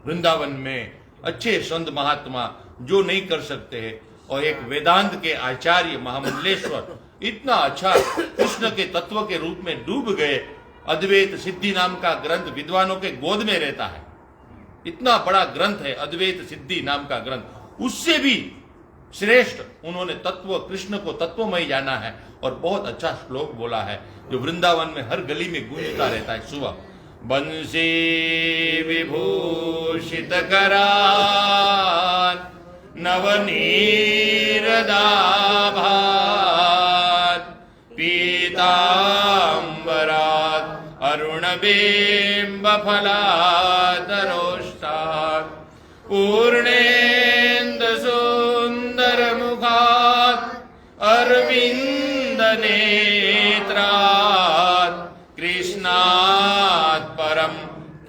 वृंदावन में अच्छे संत महात्मा जो नहीं कर सकते हैं, और एक वेदांत के आचार्य महामंडलेश्वर इतना अच्छा कृष्ण के तत्व के रूप में डूब गए। अद्वैत सिद्धि नाम का ग्रंथ विद्वानों के गोद में रहता है, इतना बड़ा ग्रंथ है अद्वैत सिद्धि नाम का ग्रंथ। उससे भी श्रेष्ठ उन्होंने तत्व कृष्ण को तत्वमय जाना है, और बहुत अच्छा श्लोक बोला है जो वृंदावन में हर गली में गूंजता रहता है सुबह। बंसी विभूषित करान नवनीरदाभात पीतांबरात अरुणबिंब फलादरोष्टात् पूर्णेन्दु सुंदर मुखात् अरविंद नेत्रात् कृष्णात् परम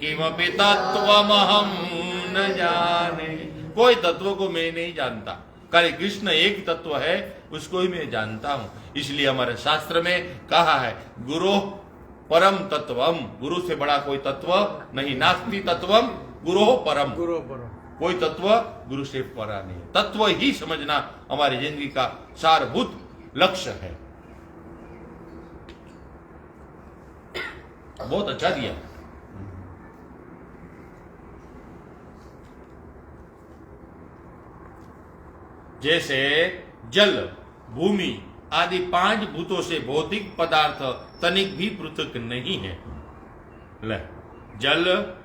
किमपि तत्वमहं न जाने। कोई तत्व को मैं नहीं जानता, खाली कृष्ण एक तत्व है, उसको ही मैं जानता हूं। इसलिए हमारे शास्त्र में कहा है गुरु परम तत्वम, गुरु से बड़ा कोई तत्व नहीं। नास्ति तत्वम गुरु परम, कोई तत्व गुरु से परा नहीं। तत्व ही समझना हमारी जिंदगी का सारभूत लक्ष्य है। बहुत अच्छा दिया। जैसे जल, भूमि आदि 5 भूतों से भौतिक पदार्थ तनिक भी पृथक नहीं है। जल,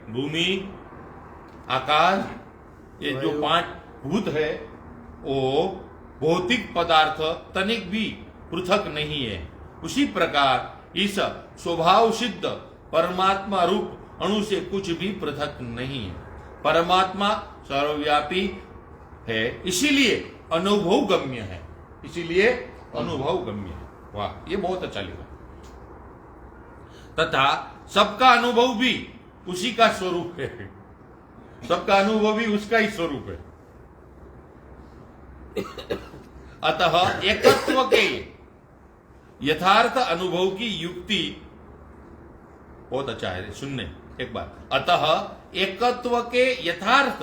भूमि, आकाश, ये जो 5 भूत है वो भौतिक पदार्थ तनिक भी पृथक नहीं है। उसी प्रकार इस स्वभाव सिद्ध परमात्मा रूप अणु से कुछ भी पृथक नहीं है। परमात्मा सर्वव्यापी है, इसीलिए अनुभव गम्य है, इसीलिए अनुभव गम्य है। वाह, ये बहुत अच्छा लिखा। तथा सबका अनुभव भी उसी का स्वरूप है, सबका अनुभव भी उसका ही स्वरूप है। अतः एकत्व के यथार्थ अनुभव की युक्ति, बहुत अच्छा है, सुनने एक बार। अतः एकत्व के यथार्थ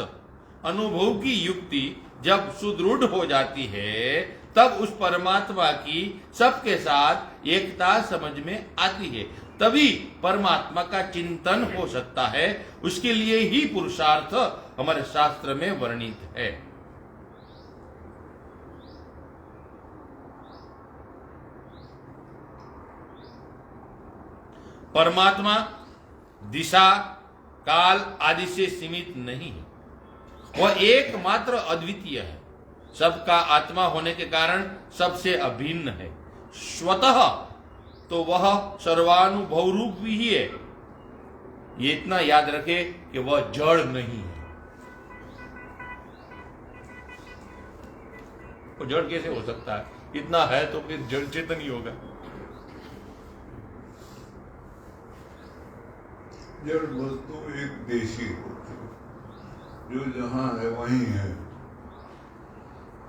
अनुभव की युक्ति जब सुदृढ़ हो जाती है, तब उस परमात्मा की सबके साथ एकता समझ में आती है। तभी परमात्मा का चिंतन हो सकता है। उसके लिए ही पुरुषार्थ हमारे शास्त्र में वर्णित है। परमात्मा दिशा काल आदि से सीमित नहीं है, वह एकमात्र अद्वितीय है। सबका आत्मा होने के कारण सबसे अभिन्न है। स्वतः तो वह सर्वानुभव रूप भी ही है। ये इतना याद रखे कि वह जड़ नहीं है। वो जड़ कैसे हो सकता है? इतना है तो फिर जड़ चेतन ही होगा। जड़ वस्तु एक देशी होती है, जो जहाँ है वहीं है।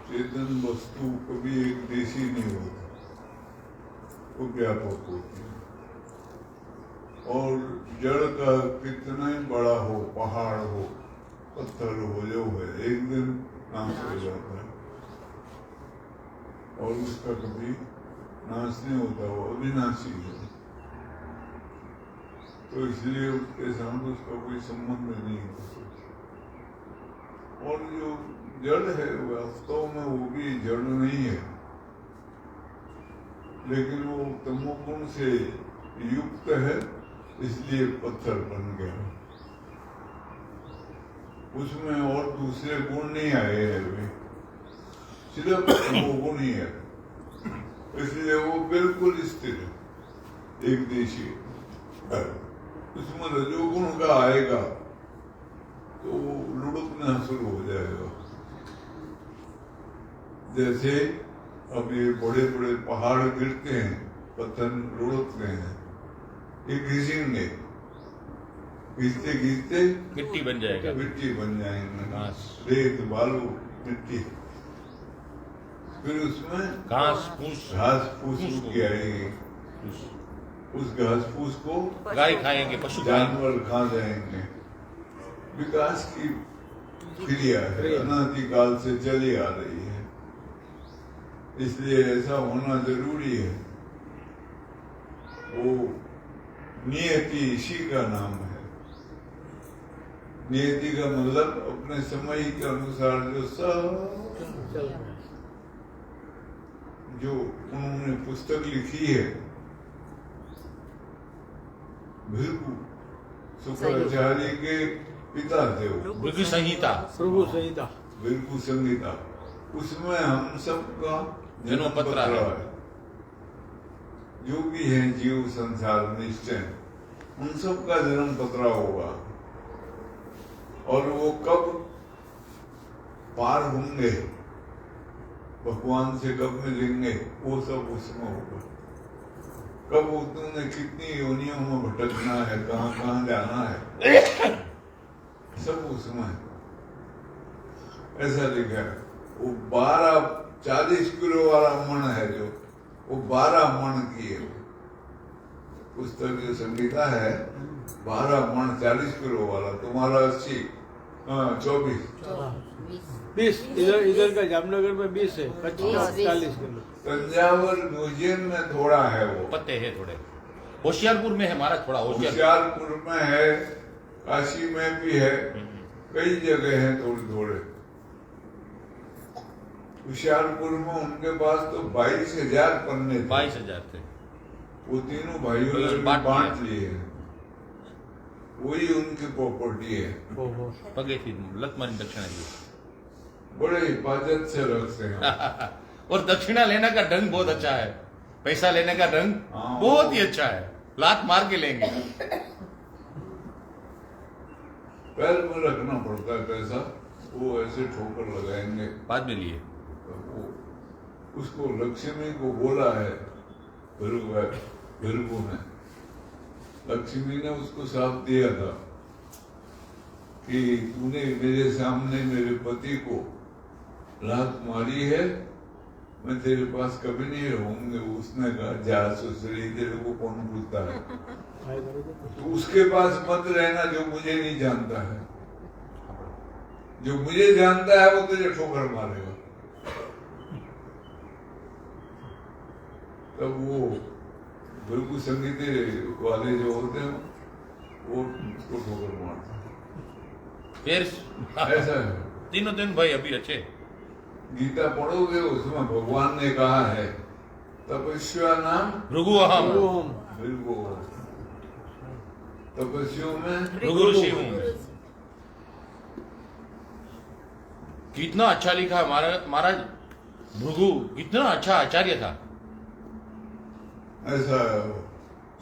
चेतन वस्तु कभी एक देशी नहीं होती, वो व्यापक होती है। और जड़ का कितना ही बड़ा हो, पहाड़ हो, पत्थर हो, जो है एक दिन नाश हो जाता है और उसका कभी नाश नहीं होता, वो अविनाशी है। तो इसलिए उसके साथ उसका कोई संबंध नहीं हो सकता। और जो जड़ है वास्तव में वो भी जड़ नहीं है, लेकिन वो तमोगुण से युक्त है, इसलिए पत्थर बन गया। उसमें और दूसरे गुण नहीं आए हैं अभी, सिर्फ तमोगुण ही है, इसलिए वो बिल्कुल स्थिर है, एक देशी है। उसमें रजोगुण का आएगा तो लुढ़कना शुरू हो जाएगा। जैसे अब ये बड़े बड़े पहाड़ गिरते हैं, पत्थर लुढ़कते हैं, ये घिसेंगे, घिसते घिसते मिट्टी बन जाएगा, मिट्टी बन जाएंगे, घास, रेत, बालू, मिट्टी। फिर उसमें घास फूस उग आएगी। उस घास फूस को गाय खाएंगे, पशु जानवर खा जाएंगे। विकास की क्रिया है, अनादिकाल से चली आ रही है, इसलिए ऐसा होना जरूरी है। वो नियति इसी का नाम है। नियति का मतलब अपने समय के अनुसार जो सब जो उन्होंने पुस्तक लिखी है, भृगु शुक्राचार्य के पिता थे वो, भृगु संहिता, भृगु संहिता, उसमें हम सबका जन्म पत्र है। जो भी है जीव संसार निश्चय, उन सबका जन्म पत्र होगा। और वो कब पार होंगे, भगवान से कब मिलेंगे, वो सब उसमें होगा। कब उन्होंने कितनी योनियों में भटकना है, कहाँ कहाँ जाना है, सब उसमें है। ऐसा लिखा है। वो 40 किलो वाला मन है, जो वो 12 मन की है। पुस्तक जो संगीता है 12 मन 40 किलो वाला, तुम्हारा 80, 20 इधर का जामनगर में 20 है, 40 किलो। तंजावर म्यूजियम में थोड़ा है, वो पत्ते है थोड़े। होशियारपुर में है महाराज, थोड़ा होशियारपुर में है, काशी में भी है, कई जगह है थोड़े थोड़े। होशियारपुर में उनके पास तो 22,000 पन्ने थे। 22,000 थे। वो तीनों भाइयों ने बांट लिए हैं, वही उनकी प्रॉपर्टी है। पगे थी लक्ष्मण दक्षिणा जी, बड़े हिफाजत से रखते हैं। और दक्षिणा लेने का ढंग बहुत अच्छा है, पैसा लेने का ढंग बहुत ही अच्छा है, लात मार के लेंगे। पैर में रखना पड़ता है पैसा, वो ऐसे ठोकर लगाएंगे। बाद में लिए वो उसको लक्ष्मी को बोला है भृगु ने, लक्ष्मी ने उसको साफ दिया था कि तूने मेरे सामने मेरे पति को लात मारी है, मैं तेरे पास कभी नहीं रहूंगी। उसने कहा जा ससुरी, तेरे को कौन पूछता है, तो उसके पास मत रहना जो मुझे नहीं जानता है। जो मुझे जानता है वो तुझे ठोकर मारेगा। तब वो बिल्कुल संगीत वाले जो होते हैं वो उसको ठोकर मारते फिर हैं। ऐसा है। तीनों दिन भाई अभी अच्छे। गीता पढ़ोगे उसमें भगवान ने कहा है तपस्या नाम भृगु अहम भृगु, तपस्वियों में भृगु ऋषि हूँ। कितना अच्छा लिखा है महाराज। भृगु कितना अच्छा आचार्य था। ऐसा है वो।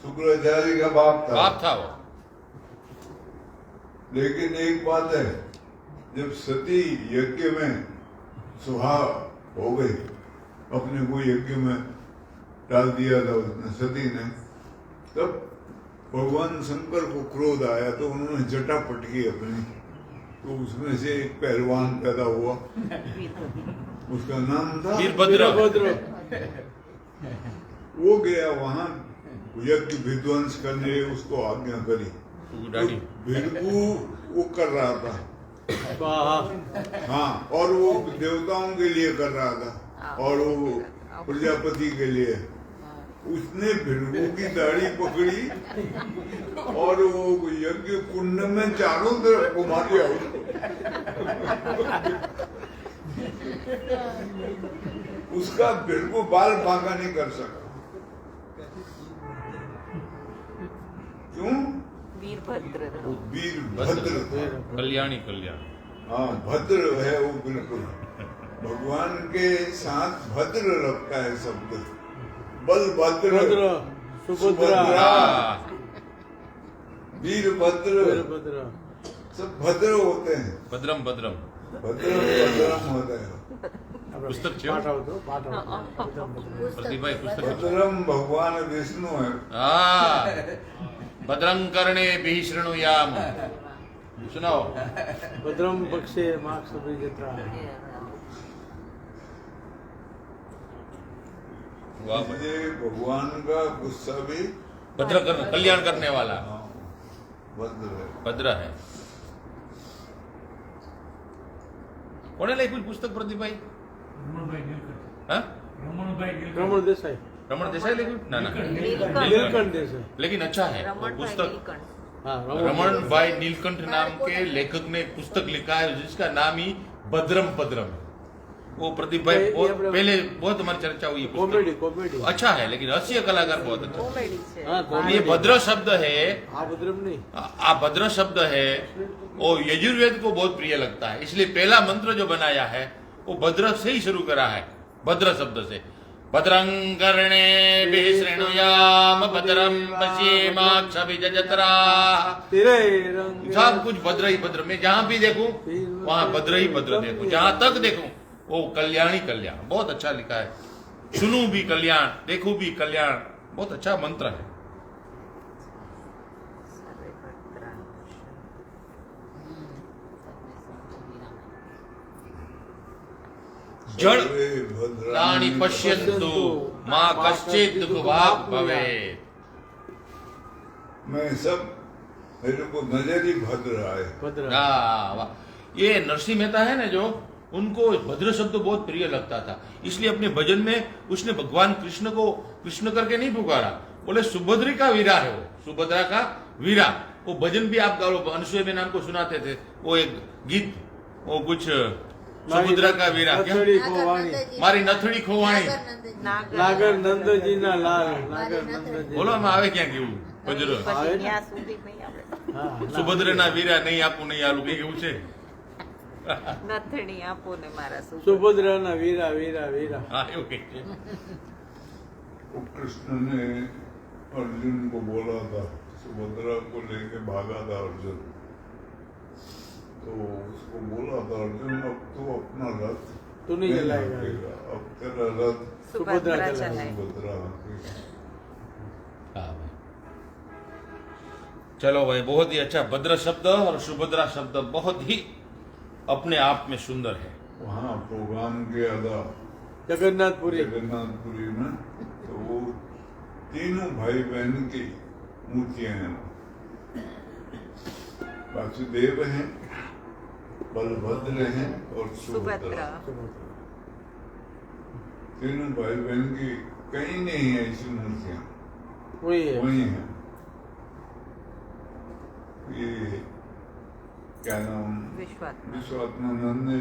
शुक्राचार्य का बाप था वो। लेकिन एक बात है, जब सती यज्ञ में सुहा हो गई, अपने को यज्ञ में डाल दिया था उसने, सती ने, तब भगवान शंकर को क्रोध आया तो उन्होंने जटा पटकी अपनी, तो उसमें से एक पहलवान पैदा हुआ, उसका नाम था वीरभद्र। वो गया वहां यज्ञ विध्वंस करने, उसको आज्ञा करी। तो भृगु वो कर रहा था, हाँ, और वो देवताओं के लिए कर रहा था और वो प्रजापति के लिए। उसने भृगु की दाढ़ी पकड़ी और वो यज्ञ कुंड में चारों तरफ घुमा दिया उसका भृगु बाल बांका नहीं कर सका। क्यों? वीरभद्र कल्याण। हाँ, भद्र है वो बिल्कुल। भगवान के साथ भद्र लगता है शब्द। बलभद्र, सुभद्रा, वीरभद्र, सब भद्र होते हैं। भद्रम होता है। पुस्तक છે પ્રદીપભાઈ પુસ્તક भद्रम भगवान विष्णु है। भद्रं कर्णे शृणुयाम। सुनाओ। भद्रम पक्षे माक्षभिजत्रा। मुझे भगवान का गुस्सा भी कल्याण करने वाला भद्र है। કોણે લખ્યું પુસ્તક પ્રદીપભાઈ? रमण देसाई। रमण देसाई लिखी? ना नीलकंठ देसाई। लेकिन अच्छा है वो पुस्तक। रमण भाई नीलकंठ नाम के लेखक ने पुस्तक लिखा है जिसका नाम ही भद्रम है। वो प्रदीप भाई पहले बहुत हमारी चर्चा हुई। कॉमेडी अच्छा है, लेकिन हास्य कलाकार बहुत अच्छा। ये भद्र शब्द है, भद्र शब्द है, वो यजुर्वेद को बहुत प्रिय लगता है, इसलिए पहला मंत्र जो बनाया है वो भद्र से ही शुरू करा है, भद्र शब्द से। भद्रं कर्णेभिः शृणुयाम भद्रं पश्येमाक्षभिजत्रा। सब कुछ भद्र ही भद्र। मैं जहां भी देखूं वहां भद्र ही भद्र देखूं, जहां तक देखूं वो कल्याण ही कल्याण। बहुत अच्छा लिखा है। सुनूं भी कल्याण, देखूं भी कल्याण। बहुत अच्छा मंत्र है। जड़ प्राणी पश्यन्तु मां कश्चित् दुःखभाग् भवेत्। मैं सब मेरे को नजर ही भद्र आए। ये नरसिंह मेहता है ना, जो उनको भद्र शब्द बहुत प्रिय लगता था, इसलिए अपने भजन में उसने भगवान कृष्ण को कृष्ण करके नहीं पुकारा, बोले सुभद्री का वीरा है वो, सुभद्रा का वीरा। वो भजन भी आप अनुसूया बेन नाम को सुनाते थे, वो एक गीत, वो कुछ सुभद्रा का वीरा, क्या मारी नथड़ी खोवाणी नागर नंदजी ना लाल, नागर नंदजी। बोलो में आवे क्या केવું ભજરો? સુભદ્રા ના વીરા નહીં આપું નહીં આલું કઈ કેવું છે? નથણી આપો ને મારા सुभद्रा ना वीरा वीरा वीरा। हाँ એવું કઈ છે। कृष्ण ने अर्जुन को बोला था, सुभद्रा को लेके भागा था अर्जुन, तो उसको बोला था अर्जुन अब तो अपना रथ तू नहीं चलाएगा, अब तेरा रथ सुभद्रा चलाए। सुभद्रा। चलो भाई, बहुत ही अच्छा। भद्र शब्द और सुभद्रा शब्द बहुत ही अपने आप में सुंदर है। वहाँ प्रोग्राम किया था जगन्नाथपुरी में, तो वो तीनों भाई बहन की मूर्तियां हैं। वासुदेव हैं, बलभद्र हैं और सुभद्रा। तीनों भाई बहन की कहीं नहीं है ऐसी मूर्तियां, वही है। वही है। ये क्या नाम, विश्वात्मा। विश्वात्मानंद ने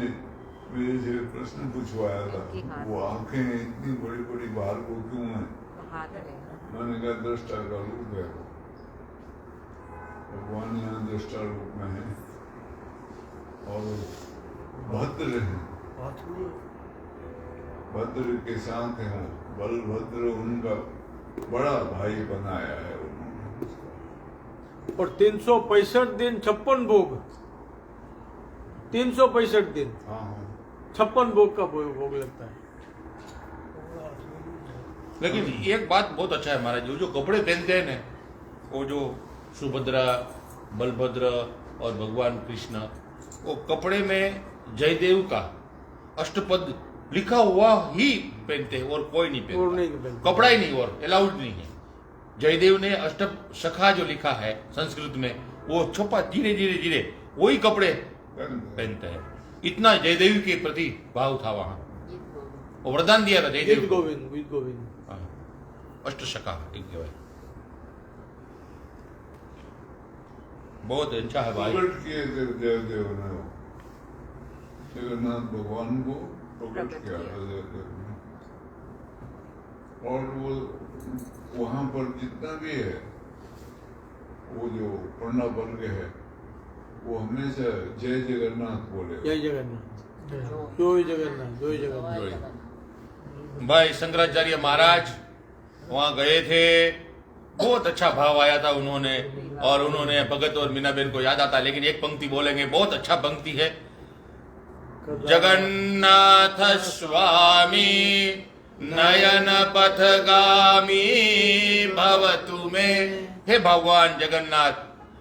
मेरे से प्रश्न पूछवाया था, इनकी हाथ। वो आंखें इतनी बड़ी बड़ी बाहर को क्यों है? हाथ है। मैंने कहा दृष्टा का रूप है, भगवान यहाँ दृष्टा रूप में है और भद्र है, भद्र के साथ है वो, बलभद्र उनका बड़ा भाई बनाया है उन्होंने। और 365 दिन 56 भोग, 365 दिन हाँ 56 भोग का भोग लगता है। लेकिन एक बात बहुत अच्छा है महाराज, जो कपड़े पहनते हैं ना, वो जो सुभद्रा, बलभद्र और भगवान कृष्ण, वो कपड़े में जयदेव का अष्टपद लिखा हुआ ही पहनते हैं और कोई नहीं और नहीं पहनता, पहनता। कपड़ा ही नहीं और अलाउड नहीं है। जयदेव ने अष्ट सखा जो लिखा है संस्कृत में, वो छुपा धीरे धीरे धीरे वही कपड़े पहनते हैं। इतना जयदेव के प्रति भाव था वहां, वो वरदान दिया था जयदेव गीत को। गोविंद, गीत गोविंद। हाँ, अष्ट सखा एक कहेवाय। बहुत अच्छा है भाई। प्रकट किए थे जयदेव ने, वो जगन्नाथ भगवान को प्रकट किया था जयदेव ने। और वो वहां पर जितना भी है, वो जो पढ़ना वर्ग है, वो हमेशा जय जगन्नाथ बोले। जय जगन्नाथ, जय जगन्नाथ, जय जगन्नाथ। भाई शंकराचार्य महाराज वहां गए थे, बहुत अच्छा भाव आया था उन्होंने, और उन्होंने भगत और मीनाबेन को याद आता। लेकिन एक पंक्ति बोलेंगे, बहुत अच्छा पंक्ति है, जगन्नाथ स्वामी नयन पथगामी भवतु में। हे भगवान जगन्नाथ,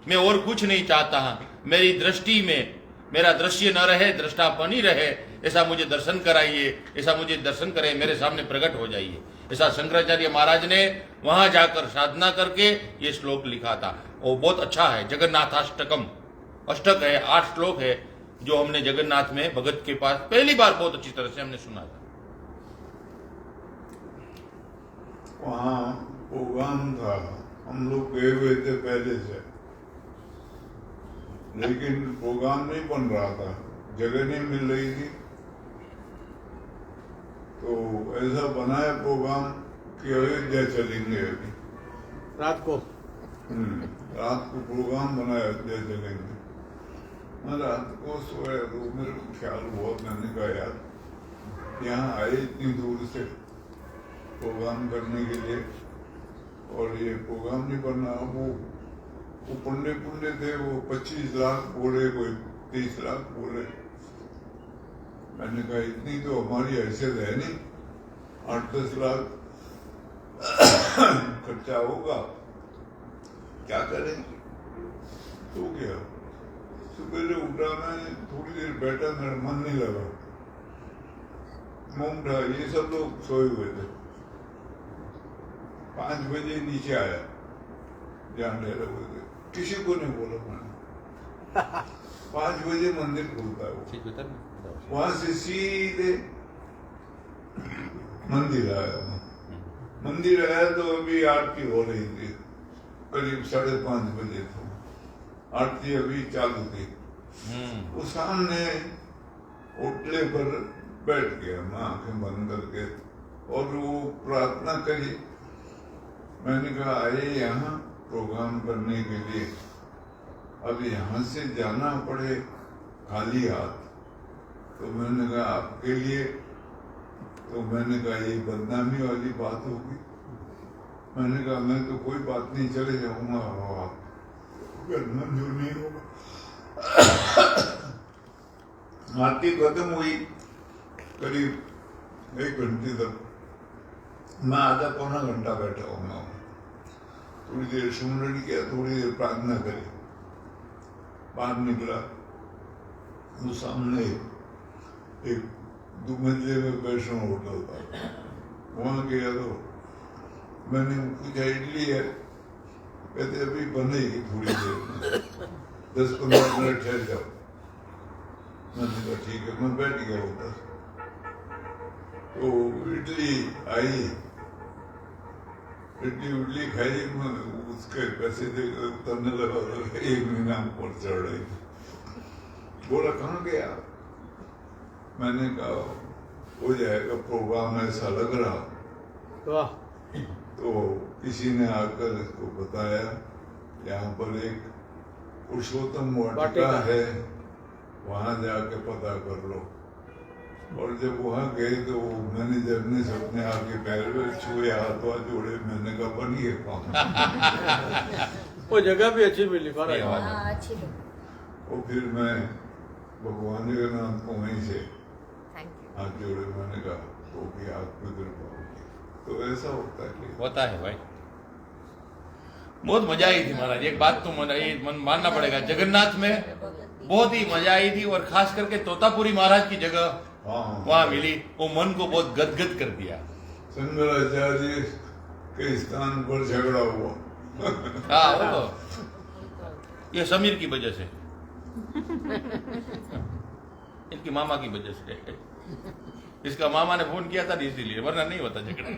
मैं और कुछ नहीं चाहता, मेरी दृष्टि में मेरा दृश्य न रहे, दृष्टापन ही रहे, ऐसा मुझे दर्शन कराइए, ऐसा मुझे दर्शन करे, मेरे सामने प्रकट हो जाइए। ऐसा शंकराचार्य महाराज ने वहां जाकर साधना करके ये श्लोक लिखा था। वो बहुत अच्छा है, जगन्नाथाष्टकम, अष्टक है, 8 श्लोक है, जो हमने जगन्नाथ में भगत के पास पहली बार बहुत अच्छी तरह से हमने सुना था। वहाँ प्रोग्राम था, हम लोग गए हुए थे पहले से, लेकिन प्रोग्राम नहीं बन रहा था, जगह नहीं मिल रही थी। तो ऐसा बनाया प्रोग्राम कि अयोध्या चलेंगे अभी रात को। रात को प्रोग्राम बनाया अयोध्या चलेंगे। मैं रात को सोया तो मेरे को ख्याल हुआ, मैंने कहा यार यहाँ आए इतनी दूर से प्रोग्राम करने के लिए, और ये प्रोग्राम नहीं बनना। वो पुण्य थे, वो 25 लाख बोले, कोई 30 लाख बोले। मैंने कहा इतनी तो हमारी हैसियत है नहीं, 8-10 लाख खर्चा होगा, क्या करेंगे। तो क्या सुबह उठा, मैं थोड़ी देर बैठा, मेरा मन नहीं लगा, मुंह उठा, ये सब लोग सोए हुए थे। 5 बजे नीचे आया, जहाँ ठहरे हुए थे, किसी को नहीं बोला मैंने। 5 बजे मंदिर खुलता है वो, वहां से सीधे मंदिर आया। मंदिर आया तो अभी आरती हो रही थी, करीब 5:30 बजे था, आरती अभी चालू थी। वो सामने ओटले पर बैठ गया, मैं आंखें बंद करके, और वो प्रार्थना करी। मैंने कहा आए यहाँ प्रोग्राम करने के लिए, अब यहाँ से जाना पड़े खाली हाथ, तो मैंने कहा आपके लिए, तो मैंने कहा ये बदनामी वाली बात होगी। मैंने कहा मैं तो कोई बात नहीं, चले जाऊंगा, आप मंजूर नहीं होगा। आरती खत्म हुई करीब 1 घंटे तक, मैं आधा पौना घंटा बैठा हूँ। थोड़ी देर सुमरण किया, थोड़ी देर प्रार्थना करी, बाहर निकला, वो सामने एक 2 मंजिले में वैष्णव होटल था, वहां गया तो मैंने पूछा इडली है, कहते अभी बनेगी थोड़ी देर में, 10-15 मिनट ठहर जाओ। मैंने कहा ठीक है, मैं बैठ गया उधर। तो इडली आई, इडली उडली खाई, उसके पैसे दे उतरने लगा, 1 महीना ऊपर चढ़ रही। बोला कहाँ गया? मैंने कहा हो जाएगा, प्रोग्राम ऐसा लग रहा। वाह, तो किसी ने आकर इसको बताया यहाँ पर एक पुरुषोत्तम वाटिका है, वहां जाके पता कर लो। और जब वहां गए तो मैनेजर ने सबने आके पैर में छुए, हाथों जोड़े। मैंने कहा बनिए काम। वो जगह भी अच्छी मिली महाराज। हाँ, अच्छी लगी। और फिर मैं भगवान जगन्नाथ को वहीं से थैंक यू। हाथ जोड़े। मैंने कहा तो भी आपकी कृपा होगी। तो ऐसा होता है भाई। बहुत मजा आई थी महाराज। एक बात तो मानना पड़ेगा, जगन्नाथ में बहुत ही मजा आई थी। और खास करके तोतापुरी महाराज की जगह वहां मिली, वो मन को बहुत गदगद कर दिया। शंकराचार्य के स्थान पर झगड़ा हुआ। हाँ, वो तो ये समीर की वजह से, इनकी मामा की वजह से। इसका मामा ने फोन किया था इसीलिए, वरना नहीं होता झगड़ा।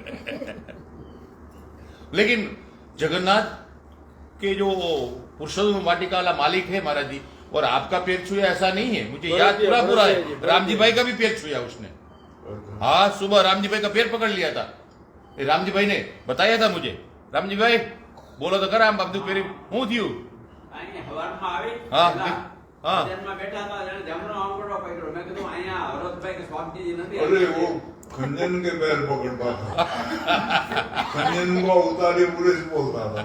लेकिन जगन्नाथ के जो पुरुषोत्तम वाटिका वाला मालिक है महाराज जी, और आपका पैर छुया ऐसा नहीं है, मुझे याद पूरा है। रामजी भाई का भी पैर छुया उसने। हाँ, सुबह रामजी भाई का पैर पकड़ लिया था। रामजी भाई ने बताया था मुझे। रामजी भाई बोलो तो करा, आप पेरी हूँ थी। हाँ, अरे वो खंजन के पैर पकड़ता था। खंजन को उतारे पुलिस बोलता था।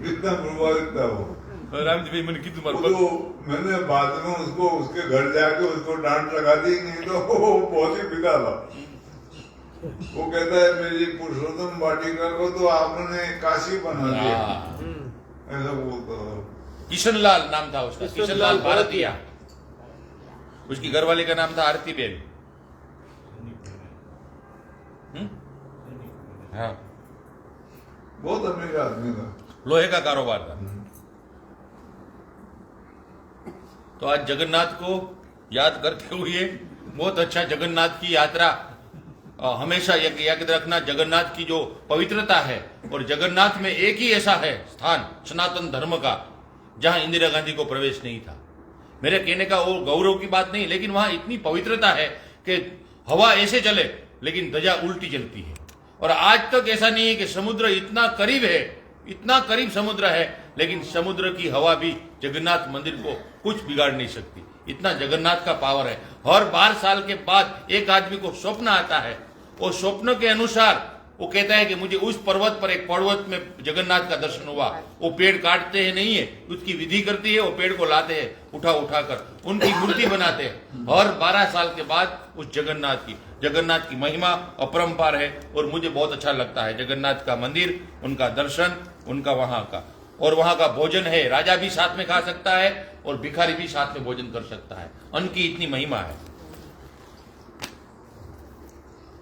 इतना प्रभावित था वो। रामजी भाई मैंने की तुम्हारे तो मैंने बाद में उसको उसके घर जाके उसको डांट लगा दी, नहीं तो वो बहुत ही पिता था। वो कहता है मेरी पुरुषोत्तम वाटिका को तो आपने काशी बना दिया, ऐसा बोलता था। किशनलाल नाम था उसका, किशनलाल भारतीय। उसकी घरवाली का नाम था आरती बेन। हाँ, बहुत अमीर आदमी था, लोहे का कारोबार था। तो आज जगन्नाथ को याद करते हुए बहुत अच्छा, जगन्नाथ की यात्रा हमेशा याद रखना। जगन्नाथ की जो पवित्रता है, और जगन्नाथ में एक ही ऐसा है स्थान सनातन धर्म का जहां इंदिरा गांधी को प्रवेश नहीं था। मेरे कहने का वो गौरव की बात नहीं, लेकिन वहां इतनी पवित्रता है कि हवा ऐसे चले लेकिन ध्वजा उल्टी चलती है। और आज तक ऐसा नहीं है कि समुद्र इतना करीब है, इतना करीब समुद्र है, लेकिन समुद्र की हवा भी जगन्नाथ मंदिर को कुछ बिगाड़ नहीं सकती। इतना जगन्नाथ का पावर है। हर 12 साल के बाद एक आदमी को स्वप्न आता है, और स्वप्न के अनुसार वो कहता है कि मुझे उस पर्वत पर, एक पर्वत में जगन्नाथ का दर्शन हुआ। वो पेड़ काटते हैं नहीं है, उसकी विधि करती है, वो पेड़ को लाते हैं उठा उठा कर, उनकी मूर्ति बनाते हैं। हर 12 साल के बाद उस जगन्नाथ की महिमा अपरंपार है। और मुझे बहुत अच्छा लगता है जगन्नाथ का मंदिर, उनका दर्शन, उनका वहां का। और वहां का भोजन है, राजा भी साथ में खा सकता है और भिखारी भी साथ में भोजन कर सकता है। अन्न की इतनी महिमा है।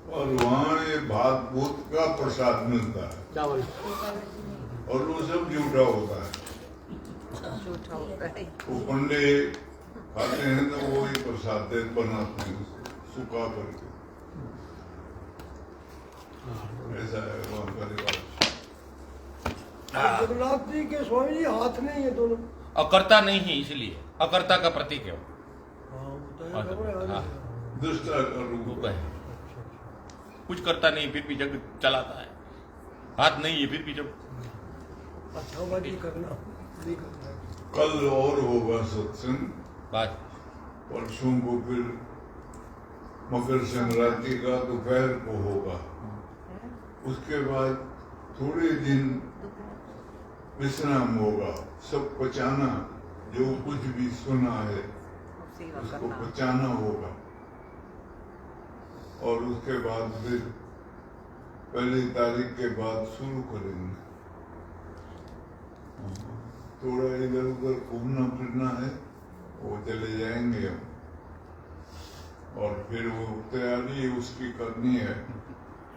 और वहाँ ये भात भूत का प्रसाद मिलता है, चावल, और वो सब झूठा होता है। झूठा होता है। वो पंडे खाते हैं तो वो ही प्रसाद बनाते हैं सुखा करके। ऐसा है वहाँ का रिवाज। जगन्नाथ जी के स्वामी जी हाथ नहीं है दोनों। अकर्ता नहीं है, इसलिए अकर्ता का प्रतीक है। हाँ, दुष्टा का रूप रूप है। कुछ करता नहीं फिर भी जग चलाता है। हाथ नहीं है फिर भी जब अच्छा बाजी करना नहीं करना है। कल और होगा सत्संग, बात परसों को फिर मकर संक्रांति का दोपहर को होगा। उसके बाद थोड़े दिन विश्राम होगा। सब पचाना, जो कुछ भी सुना है उसको पचाना होगा। और उसके बाद फिर 1 तारीख के बाद शुरू करेंगे। थोड़ा इधर उधर घूमना फिरना है, वो चले जाएंगे हम। और फिर वो तैयारी उसकी करनी है।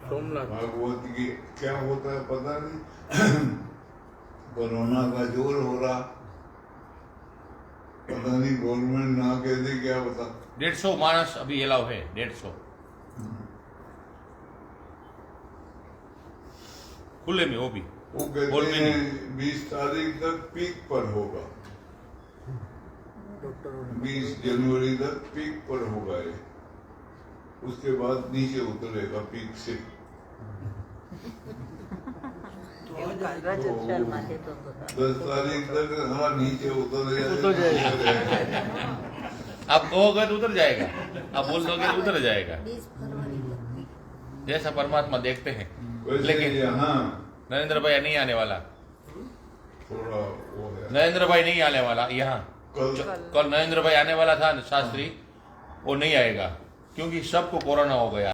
सोमनाथ भागवत की क्या होता है पता नहीं। कोरोना का जोर हो रहा, पता नहीं गवर्नमेंट ना कह दे क्या बता। 150 मानस अभी अलाउ है, 150। खुले में वो भी वो और कहते भी हैं 20 तारीख तक पीक पर होगा, डॉक्टरों 20 जनवरी तक पीक पर होगा ये, उसके बाद नीचे उतरेगा पीक से। એવું કાગળ જ શર્મા છે તો 10 तारीख तक हाँ नीचे उतर उतर जाएगा। आप कहोगे तो उतर जाएगा, आप बोल दोगे तो उतर जाएगा, 20 फरवरी तक। जैसा परमात्मा देखते हैं। वैसे लेकिन यहाँ नरेंद्र भाई नहीं आने वाला, थोड़ा वो है, नरेंद्र भाई नहीं आने वाला यहाँ। कल कल नरेंद्र भाई आने वाला था शास्त्री, वो नहीं आएगा क्योंकि सबको कोरोना हो गया।